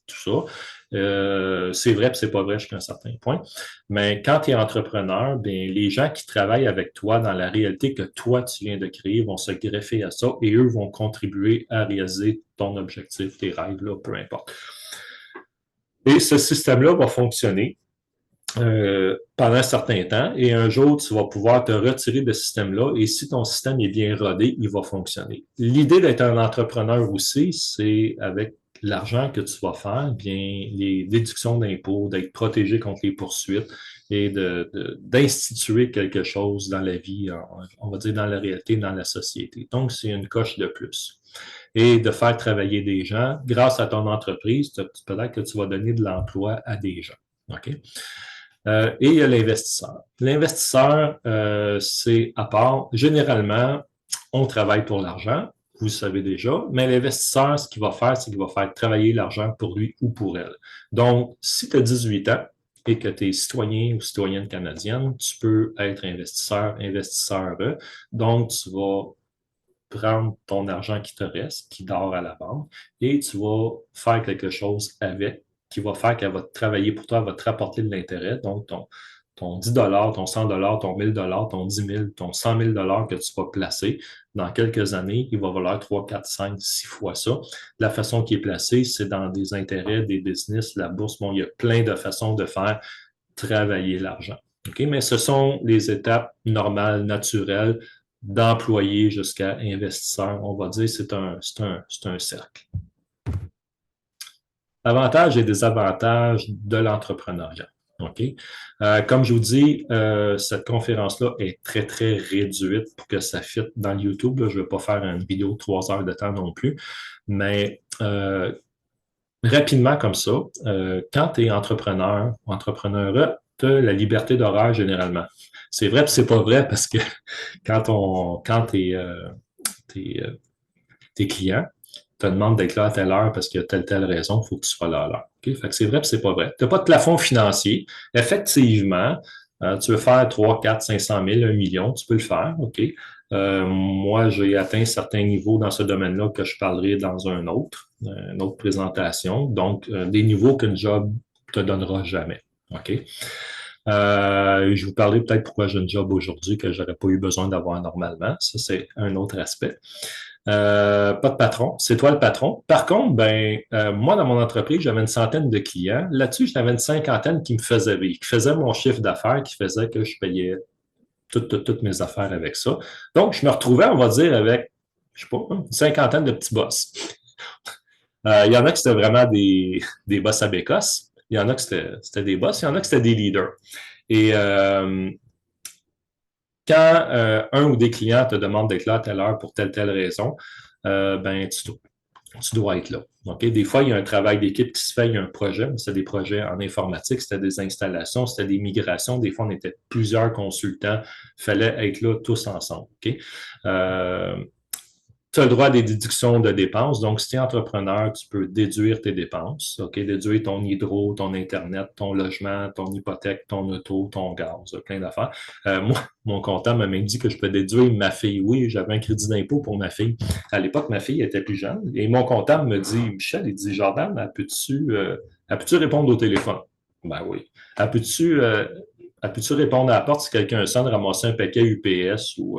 tout ça. C'est vrai et c'est pas vrai jusqu'à un certain point. Mais quand tu es entrepreneur, bien, les gens qui travaillent avec toi dans la réalité que toi, tu viens de créer vont se greffer à ça et eux vont contribuer à réaliser ton objectif, tes rêves, là, peu importe. Et ce système-là va fonctionner pendant un certain temps et un jour, tu vas pouvoir te retirer de ce système-là et si ton système est bien rodé, il va fonctionner. L'idée d'être un entrepreneur aussi, c'est avec l'argent que tu vas faire, bien les déductions d'impôts, d'être protégé contre les poursuites et d'instituer quelque chose dans la vie, on va dire dans la réalité, dans la société. Donc, c'est une coche de plus. Et de faire travailler des gens, grâce à ton entreprise, peut-être que tu vas donner de l'emploi à des gens. OK? Et il y a l'investisseur. L'investisseur, c'est à part. Généralement, on travaille pour l'argent, vous le savez déjà, mais l'investisseur, ce qu'il va faire, c'est qu'il va faire travailler l'argent pour lui ou pour elle. Donc, si tu as 18 ans et que tu es citoyen ou citoyenne canadienne, tu peux être investisseur, investisseur. Donc, tu vas prendre ton argent qui te reste, qui dort à la banque, et tu vas faire quelque chose avec, qui va faire qu'elle va travailler pour toi, elle va te rapporter de l'intérêt. Donc, ton 10 ton 100 ton 1000 ton 10 000 ton 100 000 que tu vas placer, dans quelques années, il va valoir 3, 4, 5, 6 fois ça. La façon qui est placée, c'est dans des intérêts, des business, la bourse. Bon, il y a plein de façons de faire travailler l'argent. Okay? Mais ce sont les étapes normales, naturelles, d'employé jusqu'à investisseur. On va dire c'est un cercle. Avantages et désavantages de l'entrepreneuriat. OK? Comme je vous dis, cette conférence-là est très, très réduite pour que ça fitte dans le YouTube. Là. Je ne vais pas faire une vidéo de 3 heures de temps non plus. Mais rapidement comme ça, quand tu es entrepreneur, entrepreneuriat, tu as la liberté d'horaire généralement. C'est vrai, puis c'est pas vrai parce que quand tes clients te demandent d'être là à telle heure parce qu'il y a telle raison, il faut que tu sois là à l'heure. Okay? Fait que c'est vrai, puis c'est pas vrai. Tu n'as pas de plafond financier. Effectivement, tu veux faire 3, 4, 500 000, 1 million, tu peux le faire, OK? Moi, j'ai atteint certains niveaux dans ce domaine-là que je parlerai dans une autre présentation. Donc, des niveaux qu'une job te donnera jamais. OK? Je vous parlerai peut-être pourquoi j'ai une job aujourd'hui que j'aurais pas eu besoin d'avoir normalement. Ça, c'est un autre aspect. Pas de patron, c'est toi le patron. Par contre, moi, dans mon entreprise, j'avais une centaine de clients. Là-dessus, j'avais une cinquantaine qui me faisaient vivre, qui faisaient mon chiffre d'affaires, qui faisait que je payais toutes mes affaires avec ça. Donc, je me retrouvais, on va dire, avec, je sais pas, une cinquantaine de petits boss. Il y en a qui c'était vraiment des boss à bécosse. Il y en a qui c'était des boss. Il y en a qui c'était des leaders. Et quand un ou des clients te demandent d'être là à telle heure pour telle raison, tu dois être là. Okay? Des fois, il y a un travail d'équipe qui se fait, il y a un projet, c'était des projets en informatique, c'était des installations, c'était des migrations. Des fois, on était plusieurs consultants, il fallait être là tous ensemble. Okay? Tu as le droit à des déductions de dépenses. Donc, si tu es entrepreneur, tu peux déduire tes dépenses. OK? Déduire ton hydro, ton Internet, ton logement, ton hypothèque, ton auto, ton gaz, plein d'affaires. Moi, mon comptable m'a même dit que je peux déduire ma fille. Oui, j'avais un crédit d'impôt pour ma fille. À l'époque, ma fille était plus jeune. Et mon comptable me dit, Michel, il dit, Jordan, peux-tu répondre au téléphone? Ben oui. Peux-tu répondre à la porte si quelqu'un sonne, ramasser un paquet UPS ou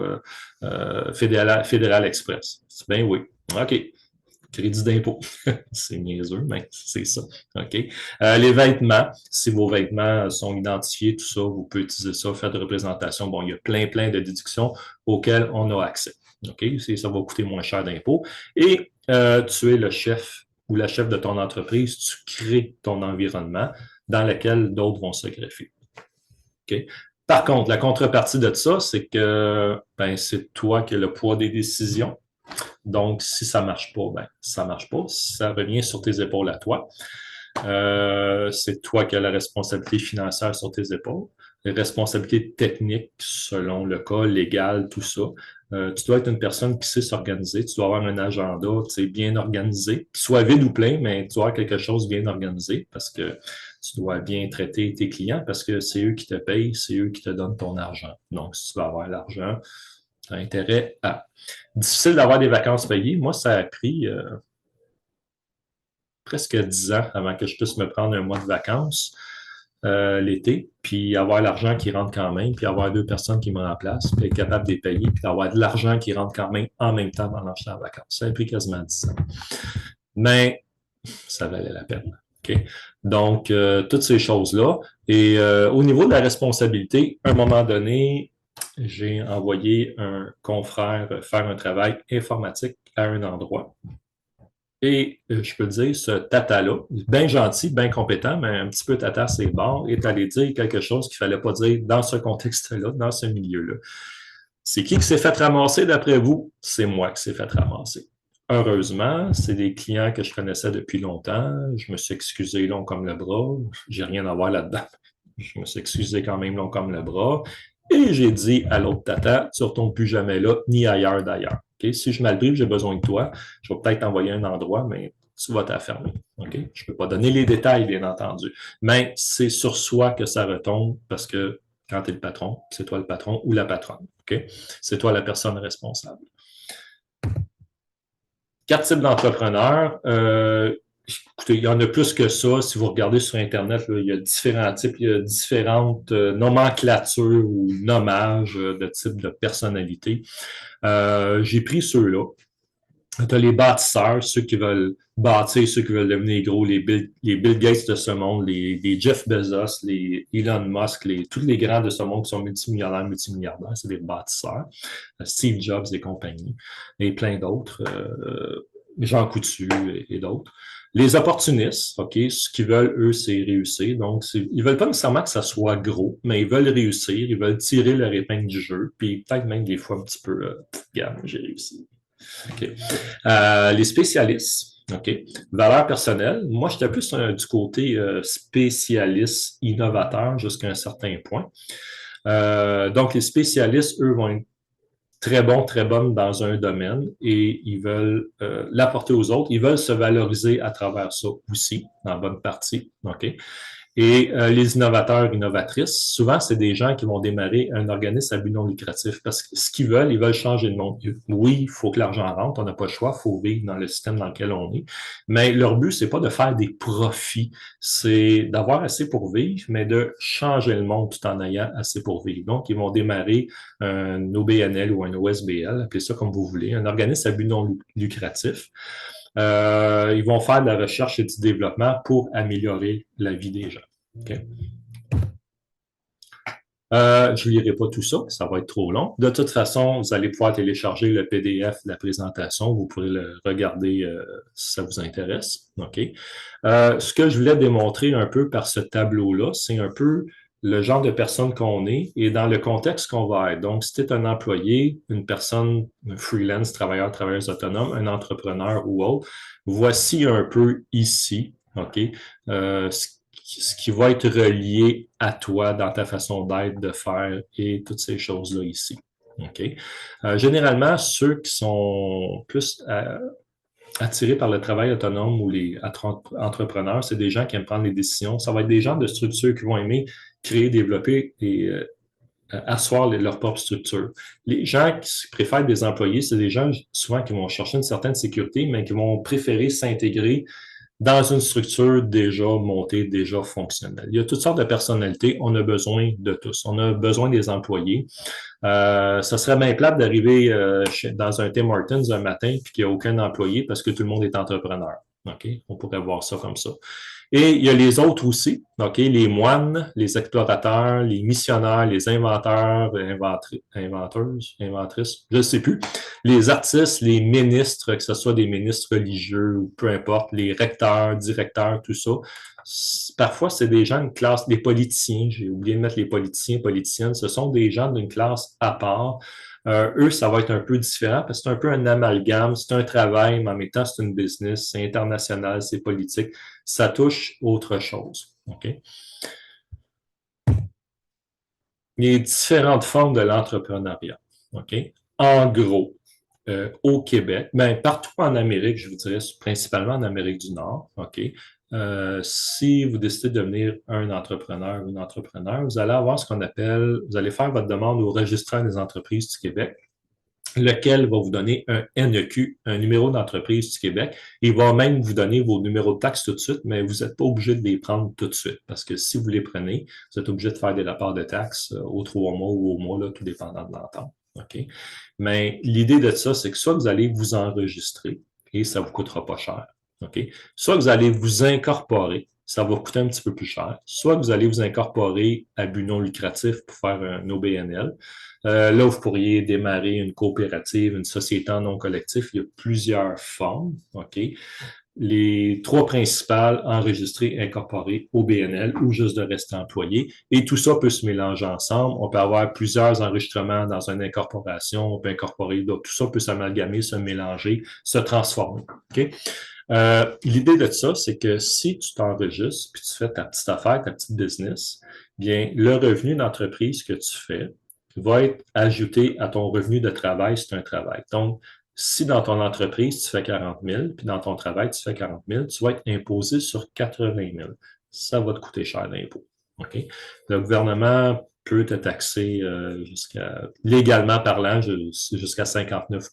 Fédéral Express? Ben oui. OK. Crédit d'impôt. C'est niaiseux, mais c'est ça. OK. Les vêtements, si vos vêtements sont identifiés, tout ça, vous pouvez utiliser ça, faire de représentation. Bon, il y a plein de déductions auxquelles on a accès. OK. Ça va coûter moins cher d'impôt. Et tu es le chef ou la chef de ton entreprise, tu crées ton environnement dans lequel d'autres vont se greffer. OK? Par contre, la contrepartie de ça, c'est que c'est toi qui as le poids des décisions. Donc, si ça ne marche pas, ça ne marche pas. Ça revient sur tes épaules à toi. C'est toi qui as la responsabilité financière sur tes épaules, les responsabilités techniques selon le cas, légal, tout ça. Tu dois être une personne qui sait s'organiser. Tu dois avoir un agenda bien organisé, qu'il soit vide ou plein, mais tu dois avoir quelque chose bien organisé parce que tu dois bien traiter tes clients parce que c'est eux qui te payent, c'est eux qui te donnent ton argent. Donc, si tu vas avoir l'argent, tu as intérêt à. Difficile d'avoir des vacances payées. Moi, ça a pris presque 10 ans avant que je puisse me prendre un mois de vacances l'été, puis avoir l'argent qui rentre quand même, puis avoir 2 personnes qui me remplacent, puis être capable de les payer, puis avoir de l'argent qui rentre quand même en même temps pendant que je suis en vacances. Ça a pris quasiment 10 ans. Mais ça valait la peine. OK? Donc, toutes ces choses-là. Et au niveau de la responsabilité, à un moment donné, j'ai envoyé un confrère faire un travail informatique à un endroit. Et je peux dire, ce tata-là, bien gentil, bien compétent, mais un petit peu tata c'est bon, est allé dire quelque chose qu'il fallait pas dire dans ce contexte-là, dans ce milieu-là. C'est qui s'est fait ramasser d'après vous? C'est moi qui s'est fait ramasser. Heureusement, c'est des clients que je connaissais depuis longtemps. Je me suis excusé long comme le bras. J'ai rien à voir là-dedans. Je me suis excusé quand même long comme le bras. Et j'ai dit à l'autre tata, tu ne retournes plus jamais là, ni ailleurs d'ailleurs. Okay? Si je m'albrive, j'ai besoin de toi. Je vais peut-être t'envoyer un endroit, mais tu vas t'affermer. Okay? Je ne peux pas donner les détails, bien entendu. Mais c'est sur soi que ça retombe parce que quand tu es le patron, c'est toi le patron ou la patronne. Okay? C'est toi la personne responsable. 4 types d'entrepreneurs. Écoutez, il y en a plus que ça. Si vous regardez sur Internet, là, il y a différents types, il y a différentes nomenclatures ou nommages de types de personnalités. J'ai pris ceux-là. Tu as les bâtisseurs, ceux qui veulent bâtir, ceux qui veulent devenir gros, les Bill Gates de ce monde, les Jeff Bezos, les Elon Musk, tous les grands de ce monde qui sont multimillionnaires, multimilliardaires, c'est des bâtisseurs. Steve Jobs et compagnie, et plein d'autres, Jean Coutu et d'autres. Les opportunistes, OK, ce qu'ils veulent, eux, c'est réussir. Donc, ils veulent pas nécessairement que ça soit gros, mais ils veulent réussir, ils veulent tirer leur épingle du jeu, puis peut-être même des fois un petit peu, regarde, j'ai réussi. OK. Les spécialistes. OK. Valeur personnelle. Moi, j'étais plus du côté spécialiste, innovateur jusqu'à un certain point. Donc, les spécialistes, eux, vont être très bons, très bonnes dans un domaine et ils veulent l'apporter aux autres. Ils veulent se valoriser à travers ça aussi, en bonne partie. OK? Et les innovateurs, innovatrices, souvent, c'est des gens qui vont démarrer un organisme à but non lucratif parce que ce qu'ils veulent, ils veulent changer le monde. Oui, il faut que l'argent rentre, on n'a pas le choix, il faut vivre dans le système dans lequel on est. Mais leur but, c'est pas de faire des profits, c'est d'avoir assez pour vivre, mais de changer le monde tout en ayant assez pour vivre. Donc, ils vont démarrer un OBNL ou un OSBL, appelez ça comme vous voulez, un organisme à but non lucratif. Ils vont faire de la recherche et du développement pour améliorer la vie des gens. Okay? Je ne lirai pas tout ça, ça va être trop long. De toute façon, vous allez pouvoir télécharger le PDF de la présentation. Vous pourrez le regarder si ça vous intéresse. Okay? Ce que je voulais démontrer un peu par ce tableau-là, c'est un peu le genre de personne qu'on est et dans le contexte qu'on va être. Donc, si tu es un employé, une personne, un freelance, travailleur, travailleuse autonome, un entrepreneur ou autre, voici un peu ici, OK, ce qui va être relié à toi dans ta façon d'être, de faire et toutes ces choses-là ici. OK? Généralement, ceux qui sont plus attirés par le travail autonome ou les entrepreneurs, c'est des gens qui aiment prendre les décisions. Ça va être des gens de structure qui vont aimer créer, développer et asseoir leur propre structure. Les gens qui préfèrent des employés, c'est des gens souvent qui vont chercher une certaine sécurité, mais qui vont préférer s'intégrer dans une structure déjà montée, déjà fonctionnelle. Il y a toutes sortes de personnalités. On a besoin de tous. On a besoin des employés. Ça serait bien plate d'arriver dans un Tim Hortons un matin puis qu'il n'y a aucun employé parce que tout le monde est entrepreneur. OK? On pourrait voir ça comme ça. Et il y a les autres aussi, OK? Les moines, les explorateurs, les missionnaires, les inventeurs, inventeuses, inventrices, je ne sais plus. Les artistes, les ministres, que ce soit des ministres religieux ou peu importe, les recteurs, directeurs, tout ça. Parfois, c'est des gens d'une classe, des politiciens, j'ai oublié de mettre les politiciens, politiciennes, ce sont des gens d'une classe à part. Eux, ça va être un peu différent parce que c'est un peu un amalgame, c'est un travail, mais en même temps, c'est une business, c'est international, c'est politique. Ça touche autre chose. Okay? Les différentes formes de l'entrepreneuriat. Okay? En gros, au Québec, ben, partout en Amérique, je vous dirais principalement en Amérique du Nord, OK? Si vous décidez de devenir un entrepreneur ou une entrepreneur, vous allez avoir ce qu'on appelle, vous allez faire votre demande au registraire des entreprises du Québec, lequel va vous donner un NEQ, un numéro d'entreprise du Québec. Il va même vous donner vos numéros de taxes tout de suite, mais vous n'êtes pas obligé de les prendre tout de suite parce que si vous les prenez, vous êtes obligé de faire des rapports de taxes aux 3 mois ou au mois, là, tout dépendant de l'entente. Okay? Mais l'idée de ça, c'est que soit vous allez vous enregistrer et ça ne vous coûtera pas cher. Okay? Soit vous allez vous incorporer ça va coûter un petit peu plus cher. Soit vous allez vous incorporer à but non lucratif pour faire un OBNL. Là, vous pourriez démarrer une coopérative, une société en non collectif. Il y a plusieurs formes. OK? Les trois principales, enregistrées, incorporées, OBNL ou juste de rester employé. Et tout ça peut se mélanger ensemble. On peut avoir plusieurs enregistrements dans une incorporation. On peut incorporer d'autres. Tout ça peut s'amalgamer, se mélanger, se transformer. OK? L'idée de ça, c'est que si tu t'enregistres puis tu fais ta petite affaire, ta petite business, bien, le revenu d'entreprise que tu fais va être ajouté à ton revenu de travail si tu as un travail. Donc, si dans ton entreprise, tu fais 40 000, puis dans ton travail, tu fais 40 000, tu vas être imposé sur 80 000. Ça va te coûter cher d'impôt. OK? Le gouvernement peut te taxer légalement parlant, jusqu'à 59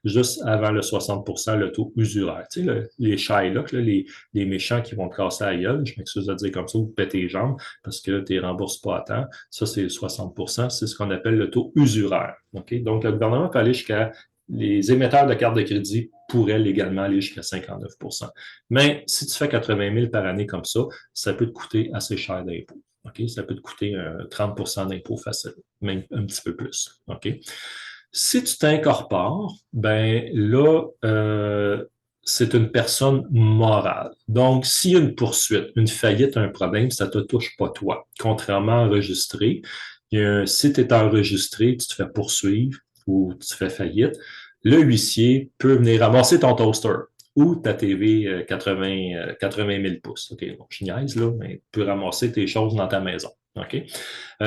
juste avant le 60 le taux usuraire. Tu sais, les Shylock, les méchants qui vont te casser la gueule, je m'excuse de dire comme ça, ou te péter les jambes parce que tu ne rembourses pas à temps. Ça, c'est 60 c'est ce qu'on appelle le taux usuraire. OK? Donc, le gouvernement peut aller jusqu'à les émetteurs de cartes de crédit pourraient légalement aller jusqu'à 59 Mais si tu fais 80 000 par année comme ça peut te coûter assez cher d'impôt. OK? Ça peut te coûter 30 d'impôt facile, même un petit peu plus. OK? Si tu t'incorpores, ben là, c'est une personne morale. Donc, s'il y a une poursuite, une faillite, un problème, ça ne te touche pas toi. Contrairement à enregistré, si tu es enregistré, tu te fais poursuivre ou tu fais faillite, le huissier peut venir ramasser ton toaster ou ta TV 80 000 pouces. OK, donc je niaise, là, mais tu peux ramasser tes choses dans ta maison. OK?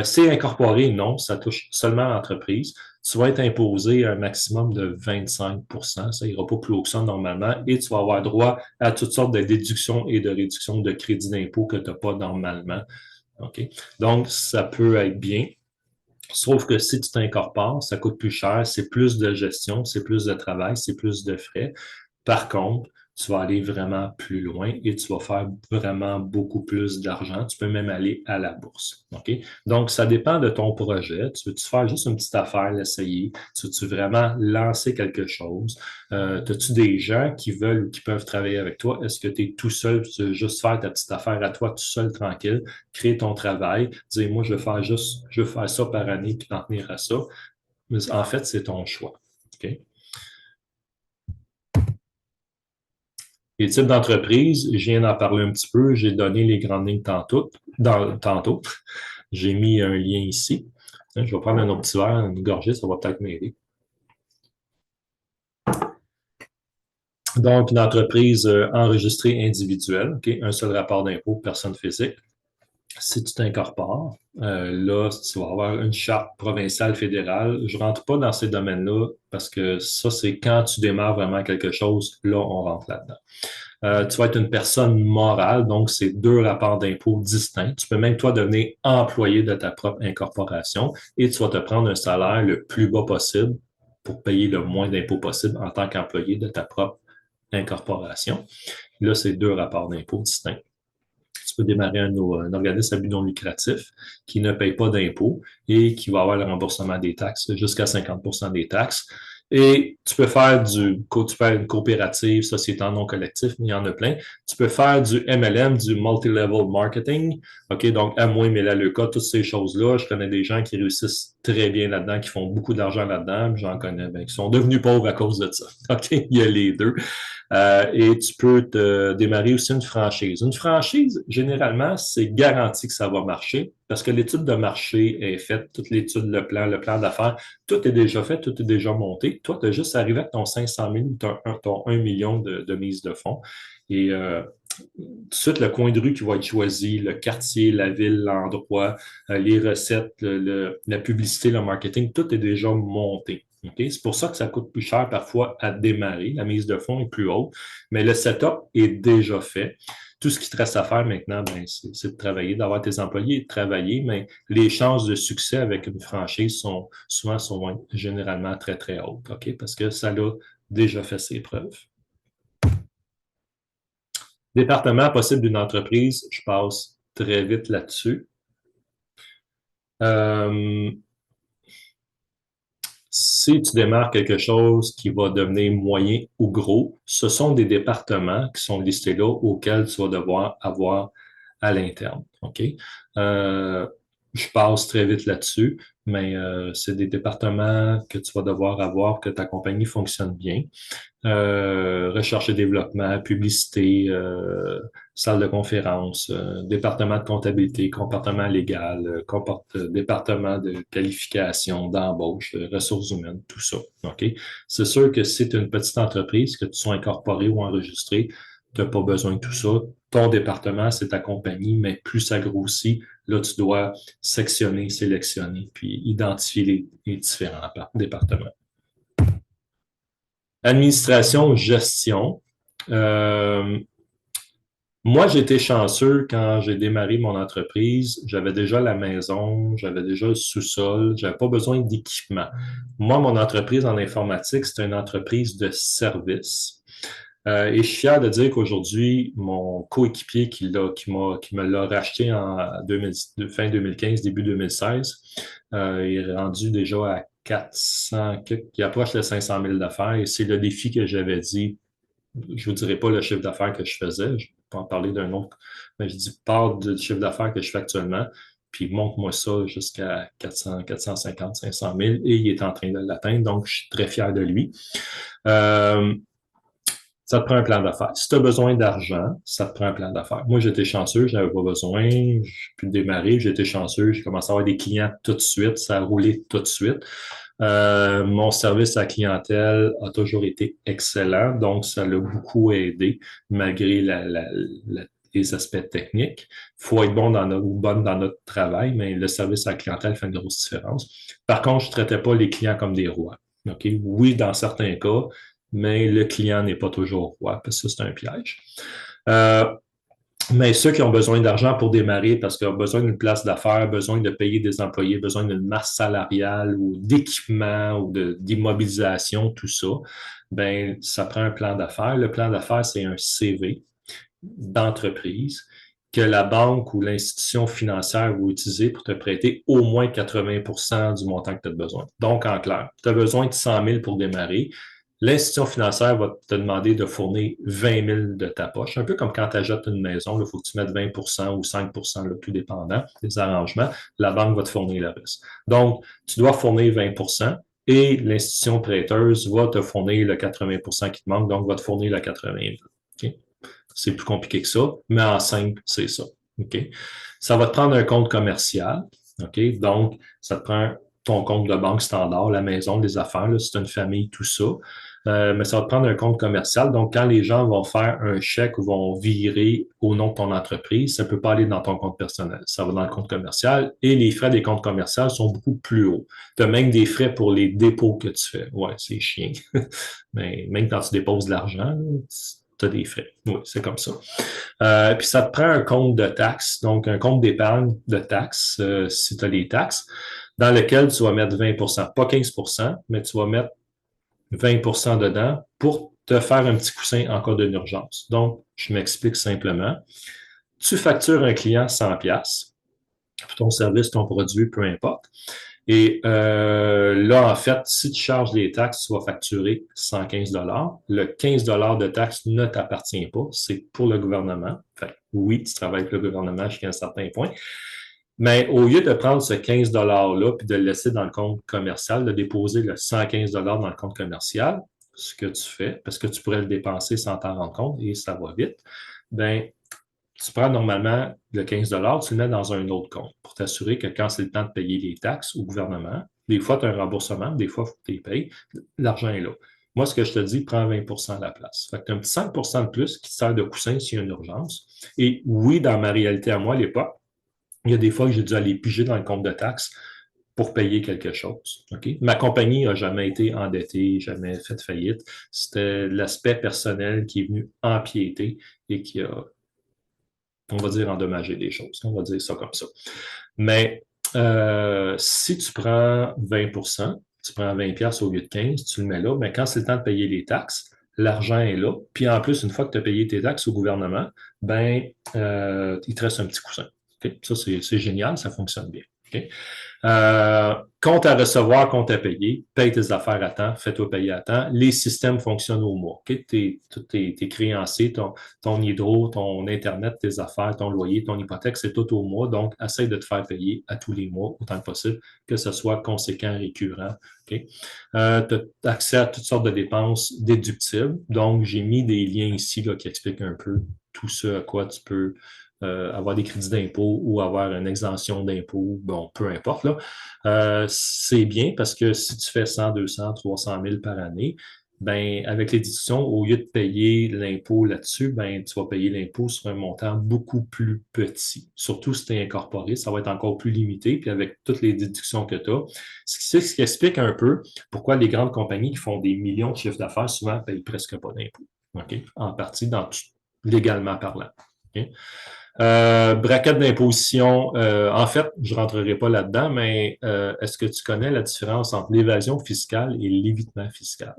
C'est incorporé, non, ça touche seulement l'entreprise. Tu vas être imposé un maximum de 25 ça ira pas plus haut que ça normalement, et tu vas avoir droit à toutes sortes de déductions et de réductions de crédit d'impôt que tu n'as pas normalement. OK? Donc, ça peut être bien. Sauf que si tu t'incorpores, ça coûte plus cher, c'est plus de gestion, c'est plus de travail, c'est plus de frais. Par contre, tu vas aller vraiment plus loin et tu vas faire vraiment beaucoup plus d'argent. Tu peux même aller à la bourse. OK? Donc, ça dépend de ton projet. Tu veux-tu faire juste une petite affaire, l'essayer? Tu veux-tu vraiment lancer quelque chose? As-tu des gens qui veulent ou qui peuvent travailler avec toi? Est-ce que tu es tout seul? Tu veux juste faire ta petite affaire à toi, tout seul, tranquille, créer ton travail, dire, moi, je veux faire ça par année puis t'en tenir à ça. Mais en fait, c'est ton choix. OK? Les types d'entreprises, je viens d'en parler un petit peu, j'ai donné les grandes lignes tantôt. J'ai mis un lien ici. Je vais prendre un autre petit verre, une gorgée, ça va peut-être m'aider. Donc, une entreprise enregistrée individuelle, okay, un seul rapport d'impôt, personne physique. Si tu t'incorpores, là, tu vas avoir une charte provinciale, fédérale. Je ne rentre pas dans ces domaines-là parce que ça, c'est quand tu démarres vraiment quelque chose, là, on rentre là-dedans. Tu vas être une personne morale, donc c'est deux rapports d'impôt distincts. Tu peux même, toi, devenir employé de ta propre incorporation et tu vas te prendre un salaire le plus bas possible pour payer le moins d'impôts possible en tant qu'employé de ta propre incorporation. Là, c'est deux rapports d'impôt distincts. Tu peux démarrer un organisme à but non lucratif qui ne paye pas d'impôts et qui va avoir le remboursement des taxes jusqu'à 50 des taxes. Et tu peux faire une coopérative, société en non collectif, mais il y en a plein. Tu peux faire du MLM, du multi-level marketing. OK, donc à moi, mais là, le cas, toutes ces choses-là, je connais des gens qui réussissent très bien là-dedans, qui font beaucoup d'argent là-dedans. J'en connais, qui sont devenus pauvres à cause de ça. OK, il y a les deux. Et tu peux te démarrer aussi une franchise. Une franchise, généralement, c'est garanti que ça va marcher parce que l'étude de marché est faite, toute l'étude, le plan d'affaires, tout est déjà fait, tout est déjà monté. Toi, tu as juste arrivé avec ton 500 000 ou ton 1 million de mise de fonds. Et tout de suite, le coin de rue qui va être choisi, le quartier, la ville, l'endroit, les recettes, la publicité, le marketing, tout est déjà monté. Okay? C'est pour ça que ça coûte plus cher parfois à démarrer. La mise de fonds est plus haute, mais le setup est déjà fait. Tout ce qui te reste à faire maintenant, ben, c'est de travailler, d'avoir tes employés et de travailler, mais les chances de succès avec une franchise sont généralement très, très hautes, OK? Parce que ça a déjà fait ses preuves. Département possible d'une entreprise, je passe très vite là-dessus. Si tu démarres quelque chose qui va devenir moyen ou gros, ce sont des départements qui sont listés là auxquels tu vas devoir avoir à l'interne. OK? Euh, je passe très vite là-dessus, mais c'est des départements que tu vas devoir avoir, que ta compagnie fonctionne bien. Recherche et développement, publicité, salle de conférence, département de comptabilité, comportement légal, département de qualification, d'embauche, ressources humaines, tout ça. OK? C'est sûr que si tu es une petite entreprise, que tu sois incorporé ou enregistré, tu n'as pas besoin de tout ça. Ton département, c'est ta compagnie, mais plus ça grossit, là, tu dois sectionner, sélectionner, puis identifier les différents départements. Administration, gestion. Euh, Moi, j'étais chanceux quand j'ai démarré mon entreprise. J'avais déjà la maison, j'avais déjà le sous-sol, j'avais pas besoin d'équipement. Moi, mon entreprise en informatique, c'est une entreprise de service. Et je suis fier de dire qu'aujourd'hui, mon coéquipier qui me l'a racheté en 2000, fin 2015, début 2016, il est rendu déjà à 400, qui approche les 500 000 d'affaires. Et c'est le défi que j'avais dit. Je vous dirai pas le chiffre d'affaires que je faisais. Je peux en parler d'un autre. Mais je dis, part du chiffre d'affaires que je fais actuellement, puis montre-moi ça jusqu'à 400, 450, 500 000, et il est en train de l'atteindre. Donc, je suis très fier de lui. Euh, Ça te prend un plan d'affaires. Si tu as besoin d'argent, ça te prend un plan d'affaires. Moi, j'étais chanceux, j'avais pas besoin, j'ai pu démarrer, j'étais chanceux, j'ai commencé à avoir des clients tout de suite, ça a roulé tout de suite. Mon service à la clientèle a toujours été excellent, donc ça l'a beaucoup aidé, malgré les aspects techniques. Il faut être bon ou bonne dans notre travail, mais le service à la clientèle fait une grosse différence. Par contre, je ne traitais pas les clients comme des rois. OK? Oui, dans certains cas, mais le client n'est pas toujours roi, parce que ça, c'est un piège. Euh, mais ceux qui ont besoin d'argent pour démarrer parce qu'ils ont besoin d'une place d'affaires, besoin de payer des employés, besoin d'une masse salariale ou d'équipement ou d'immobilisation, tout ça, ben ça prend un plan d'affaires. Le plan d'affaires, c'est un CV d'entreprise que la banque ou l'institution financière va utiliser pour te prêter au moins 80 du montant que tu as besoin. Donc, en clair, tu as besoin de 100 000 pour démarrer. L'institution financière va te demander de fournir 20 000 de ta poche. Un peu comme quand tu achètes une maison, il faut que tu mettes 20 ou 5 le plus dépendant des arrangements. La banque va te fournir le reste. Donc, tu dois fournir 20 et l'institution prêteuse va te fournir le 80 qui te manque, donc va te fournir le 80 000. Okay? C'est plus compliqué que ça, mais en simple, c'est ça. OK? Ça va te prendre un compte commercial. OK? Donc, ça te prend ton compte de banque standard, la maison, les affaires, là, si c'est une famille, tout ça. Mais ça va te prendre un compte commercial. Donc, quand les gens vont faire un chèque ou vont virer au nom de ton entreprise, ça ne peut pas aller dans ton compte personnel. Ça va dans le compte commercial et les frais des comptes commerciaux sont beaucoup plus hauts. Tu as même des frais pour les dépôts que tu fais. Ouais, c'est chiant. Mais même quand tu déposes de l'argent, tu as des frais. Oui, c'est comme ça. Puis ça te prend un compte de taxes, donc un compte d'épargne de taxes, si tu as les taxes, dans lequel tu vas mettre 20 pas 15 mais tu vas mettre 20 dedans pour te faire un petit coussin en cas d'une urgence. Donc, je m'explique simplement. Tu factures un client 100 pour ton service, ton produit, peu importe. Et là, en fait, si tu charges les taxes, tu vas facturer 115 $. Le 15 de taxes ne t'appartient pas, c'est pour le gouvernement. Fait, oui, tu travailles avec le gouvernement jusqu'à un certain point. Mais au lieu de prendre ce 15 $-là puis de le laisser dans le compte commercial, de déposer le 115 $ dans le compte commercial, ce que tu fais, parce que tu pourrais le dépenser sans t'en rendre compte et ça va vite, ben tu prends normalement le 15 tu le mets dans un autre compte pour t'assurer que quand c'est le temps de payer les taxes au gouvernement, des fois, tu as un remboursement, des fois, il faut que tu les payes, l'argent est là. Moi, ce que je te dis, prends 20 à la place. Fait que tu as un petit 5 de plus qui te sert de coussin s'il y a une urgence. Et oui, dans ma réalité à moi, à l'époque, il y a des fois que j'ai dû aller piger dans le compte de taxes pour payer quelque chose. Okay? Ma compagnie n'a jamais été endettée, jamais fait faillite. C'était l'aspect personnel qui est venu empiéter et qui a, on va dire, endommagé des choses. On va dire ça comme ça. Mais si tu prends 20 tu prends 20 au lieu de 15, tu le mets là, mais quand c'est le temps de payer les taxes, l'argent est là. Puis en plus, une fois que tu as payé tes taxes au gouvernement, ben, il te reste un petit coussin. Okay? Ça, c'est génial, ça fonctionne bien. OK? Compte à recevoir, compte à payer, paye tes affaires à temps, fais-toi payer à temps. Les systèmes fonctionnent au mois. Okay? Tes créanciers, ton hydro, ton Internet, tes affaires, ton loyer, ton hypothèque, c'est tout au mois. Donc, essaye de te faire payer à tous les mois, autant que possible, que ce soit conséquent, récurrent. Okay? Tu as accès à toutes sortes de dépenses déductibles. Donc, j'ai mis des liens ici là, qui expliquent un peu tout ce à quoi tu peux avoir des crédits d'impôt ou avoir une exemption d'impôt, bon, peu importe. Là. C'est bien parce que si tu fais 100, 200, 300 000 par année, ben, avec les déductions, au lieu de payer l'impôt là-dessus, ben, tu vas payer l'impôt sur un montant beaucoup plus petit. Surtout si tu es incorporé, ça va être encore plus limité. Puis avec toutes les déductions que tu as, ce qui explique un peu pourquoi les grandes compagnies qui font des millions de chiffres d'affaires souvent ne payent presque pas d'impôt. Okay? En partie, légalement parlant. Okay? Braquette d'imposition, en fait, je ne rentrerai pas là-dedans, mais est-ce que tu connais la différence entre l'évasion fiscale et l'évitement fiscal?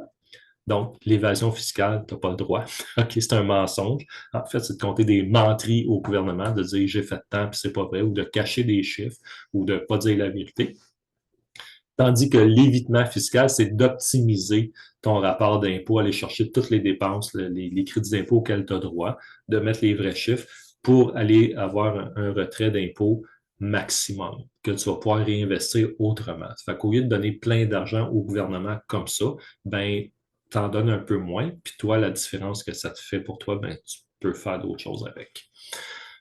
Donc, l'évasion fiscale, tu n'as pas le droit. OK, c'est un mensonge. En fait, c'est de compter des menteries au gouvernement, de dire j'ai fait tant puis c'est pas vrai, ou de cacher des chiffres, ou de ne pas dire la vérité. Tandis que l'évitement fiscal, c'est d'optimiser ton rapport d'impôt, aller chercher toutes les dépenses, les crédits d'impôt auxquels tu as droit, de mettre les vrais chiffres pour aller avoir un retrait d'impôt maximum que tu vas pouvoir réinvestir autrement. Ça fait qu'au lieu de donner plein d'argent au gouvernement comme ça, ben, t'en donnes un peu moins, puis toi, la différence que ça te fait pour toi, ben, tu peux faire d'autres choses avec.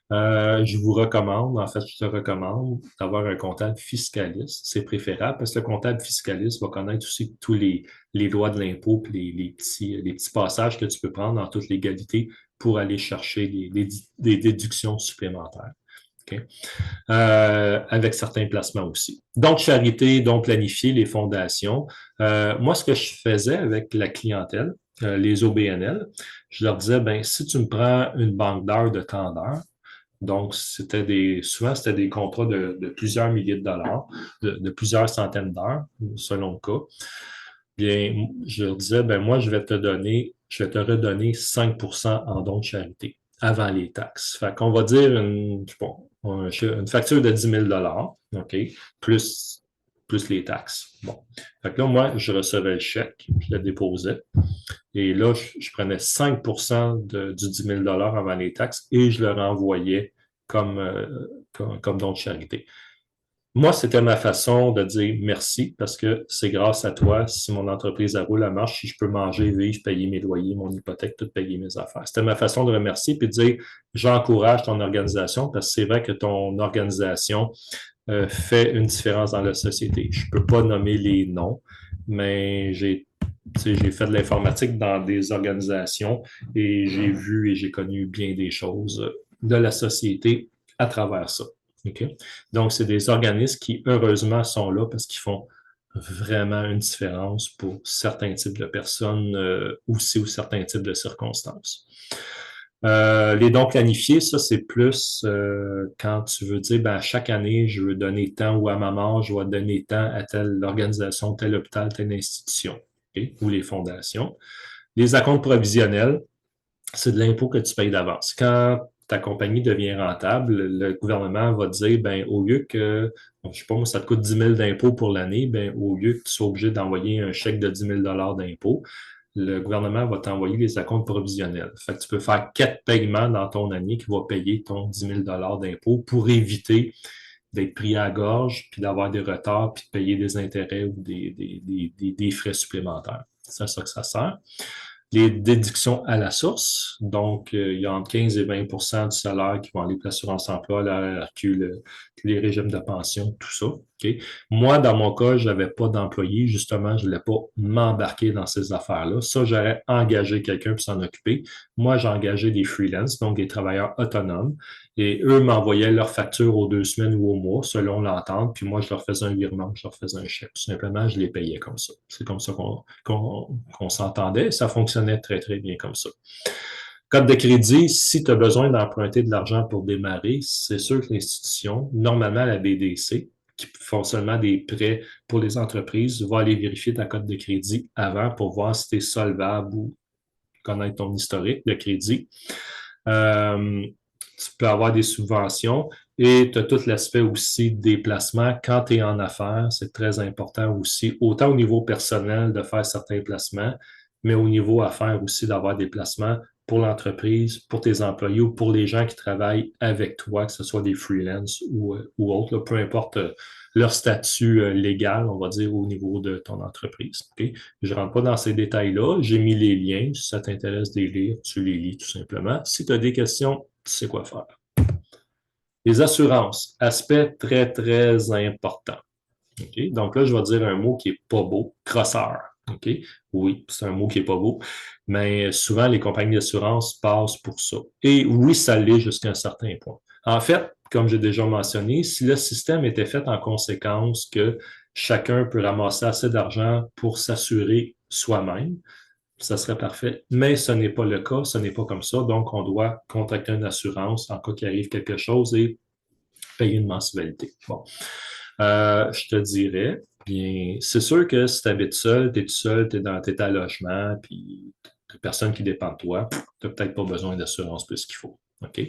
Je vous recommande, en fait, je te recommande d'avoir un comptable fiscaliste. C'est préférable parce que le comptable fiscaliste va connaître aussi tous les lois de l'impôt et les petits passages que tu peux prendre en toute légalité pour aller chercher des déductions supplémentaires. Okay? Avec certains placements aussi. Donc, charité, donc planifier les fondations. Moi, ce que je faisais avec la clientèle, les OBNL, je leur disais, ben, si tu me prends une banque d'heures de temps d'heures, donc, souvent, c'était des contrats de plusieurs milliers de dollars, de plusieurs centaines d'heures, selon le cas. Bien, je leur disais, ben, moi, je vais te redonner 5 en dons de charité avant les taxes. Fait qu'on va dire une facture de 10 000 OK, plus les taxes. Bon. Fait que là, moi, je recevais le chèque, je le déposais. Et là, je prenais 5 du 10 000 avant les taxes et je le renvoyais comme don de charité. Moi, c'était ma façon de dire merci parce que c'est grâce à toi, si mon entreprise roule, elle marche, si je peux manger, vivre, payer mes loyers, mon hypothèque, tout payer mes affaires. C'était ma façon de remercier puis de dire j'encourage ton organisation parce que c'est vrai que ton organisation fait une différence dans la société. Je peux pas nommer les noms, mais j'ai fait de l'informatique dans des organisations et j'ai vu et j'ai connu bien des choses de la société à travers ça. Okay? Donc, c'est des organismes qui, heureusement, sont là parce qu'ils font vraiment une différence pour certains types de personnes aussi ou certains types de circonstances. Les dons planifiés, ça, c'est plus quand tu veux dire, ben, chaque année, je veux donner tant ou à ma mort, je vais donner tant à telle organisation, tel hôpital, telle institution, okay? Ou les fondations. Les acomptes provisionnels, c'est de l'impôt que tu payes d'avance. Quand ta compagnie devient rentable, le gouvernement va te dire, ben, au lieu que, je sais pas moi, ça te coûte 10 000 d'impôts pour l'année, ben, au lieu que tu sois obligé d'envoyer un chèque de 10 000 d'impôts, le gouvernement va t'envoyer les acomptes provisionnels. Fait que tu peux faire 4 paiements dans ton année qui va payer ton 10 000 d'impôts pour éviter d'être pris à la gorge, puis d'avoir des retards, puis de payer des intérêts ou des frais supplémentaires. C'est à ça que ça sert. Les déductions à la source, donc il y a entre 15 et 20 du salaire qui vont aller pour l'assurance-emploi, la RQ, les régimes de pension, tout ça. Okay? Moi, dans mon cas, je n'avais pas d'employé, justement, je ne voulais pas m'embarquer dans ces affaires-là. Ça, j'aurais engagé quelqu'un pour s'en occuper. Moi, j'ai engagé des freelances, donc des travailleurs autonomes, et eux m'envoyaient leurs factures aux 2 semaines ou au mois, selon l'entente, puis moi, je leur faisais un virement, je leur faisais un chèque. Tout simplement, je les payais comme ça. C'est comme ça qu'on s'entendait. Ça fonctionnait très, très bien comme ça. Code de crédit, si tu as besoin d'emprunter de l'argent pour démarrer, c'est sûr que l'institution, normalement la BDC, qui font seulement des prêts pour les entreprises, va aller vérifier ta cote de crédit avant pour voir si tu es solvable ou connaître ton historique de crédit. tu peux avoir des subventions et tu as tout l'aspect aussi des placements. Quand tu es en affaires, c'est très important aussi, autant au niveau personnel de faire certains placements, mais au niveau affaires aussi d'avoir des placements pour l'entreprise, pour tes employés ou pour les gens qui travaillent avec toi, que ce soit des freelances ou autres, là, peu importe leur statut légal, on va dire, au niveau de ton entreprise. Okay? Je ne rentre pas dans ces détails-là. J'ai mis les liens. Si ça t'intéresse de les lire, tu les lis tout simplement. Si tu as des questions, tu sais quoi faire. Les assurances, aspect très, très important. Okay? Donc là, je vais dire un mot qui est pas beau, crosseur. Okay? Oui, c'est un mot qui est pas beau, mais souvent, les compagnies d'assurance passent pour ça. Et oui, ça l'est jusqu'à un certain point. En fait, comme j'ai déjà mentionné, si le système était fait en conséquence que chacun peut ramasser assez d'argent pour s'assurer soi-même, ça serait parfait. Mais ce n'est pas le cas, ce n'est pas comme ça. Donc, on doit contacter une assurance en cas qu'il arrive quelque chose et payer une mensualité. Bon. Je te dirais, bien, c'est sûr que si tu habites seul, tu es tout seul, tu es dans tes logement, puis tu personne qui dépend de toi, tu n'as peut-être pas besoin d'assurance plus qu'il faut. OK?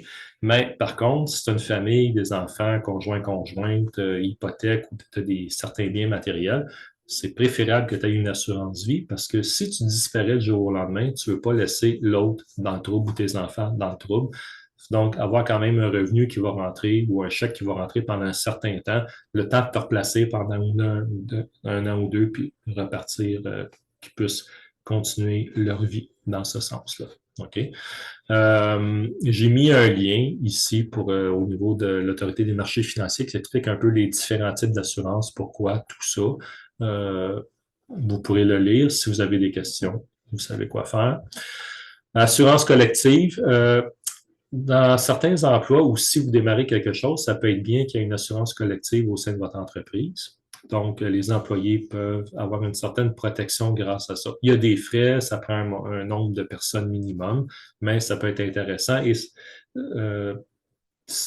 Mais par contre, si tu as une famille, des enfants, conjoint, conjointe, hypothèque ou tu as certains biens matériels, c'est préférable que tu aies une assurance vie parce que si tu disparais du jour au lendemain, tu ne veux pas laisser l'autre dans le trouble ou tes enfants dans le trouble. Donc, avoir quand même un revenu qui va rentrer ou un chèque qui va rentrer pendant un certain temps, le temps de te replacer pendant un an ou deux, puis repartir, qu'ils puissent continuer leur vie dans ce sens-là. OK? J'ai mis un lien ici pour au niveau de l'Autorité des marchés financiers qui explique un peu les différents types d'assurance, pourquoi tout ça. Vous pourrez le lire si vous avez des questions. Vous savez quoi faire. Assurance collective. Dans certains emplois ou si vous démarrez quelque chose, ça peut être bien qu'il y ait une assurance collective au sein de votre entreprise. Donc, les employés peuvent avoir une certaine protection grâce à ça. Il y a des frais, ça prend un nombre de personnes minimum, mais ça peut être intéressant. Et euh,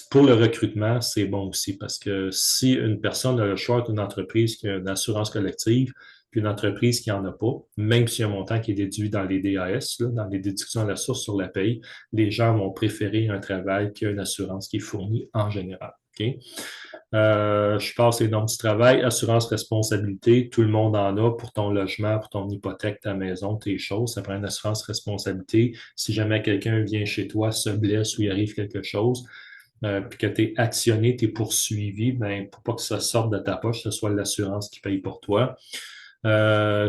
pour le recrutement, c'est bon aussi parce que si une personne a le choix d'une entreprise qui a une assurance collective, puis une entreprise qui n'en a pas, même s'il y a un montant qui est déduit dans les DAS, là, dans les déductions à la source sur la paye, les gens vont préférer un travail qui a une assurance qui est fournie en général. Okay? Je passe les normes du travail, assurance responsabilité, tout le monde en a pour ton logement, pour ton hypothèque, ta maison, tes choses. Ça prend une assurance responsabilité. Si jamais quelqu'un vient chez toi, se blesse ou il arrive quelque chose, puis que tu es actionné, tu es poursuivi, ben, pour pas que ça sorte de ta poche, ce soit l'assurance qui paye pour toi.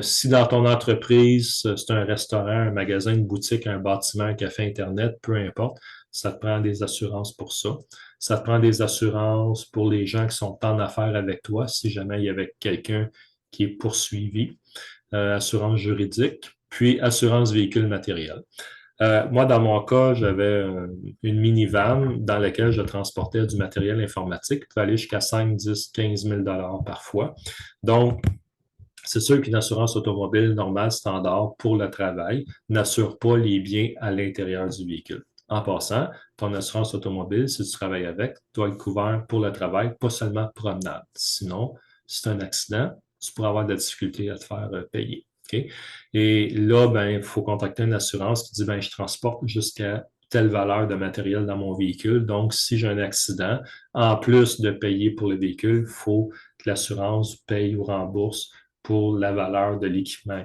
Si dans ton entreprise, c'est un restaurant, un magasin, une boutique, un bâtiment, un café Internet, peu importe, ça te prend des assurances pour ça. Ça te prend des assurances pour les gens qui sont en affaires avec toi, si jamais il y avait quelqu'un qui est poursuivi. Assurance juridique, puis assurance véhicule matériel. Moi, dans mon cas, j'avais une minivan dans laquelle je transportais du matériel informatique qui peut aller jusqu'à 5, 10, 15 000 parfois. Donc, c'est sûr qu'une assurance automobile normale, standard pour le travail, n'assure pas les biens à l'intérieur du véhicule. En passant, ton assurance automobile, si tu travailles avec, doit être couvert pour le travail, pas seulement promenade. Sinon, si c'est un accident, tu pourras avoir de la difficulté à te faire payer. Okay? Et là, ben, il faut contacter une assurance qui dit, ben, je transporte jusqu'à telle valeur de matériel dans mon véhicule. Donc, si j'ai un accident, en plus de payer pour le véhicule, il faut que l'assurance paye ou rembourse pour la valeur de l'équipement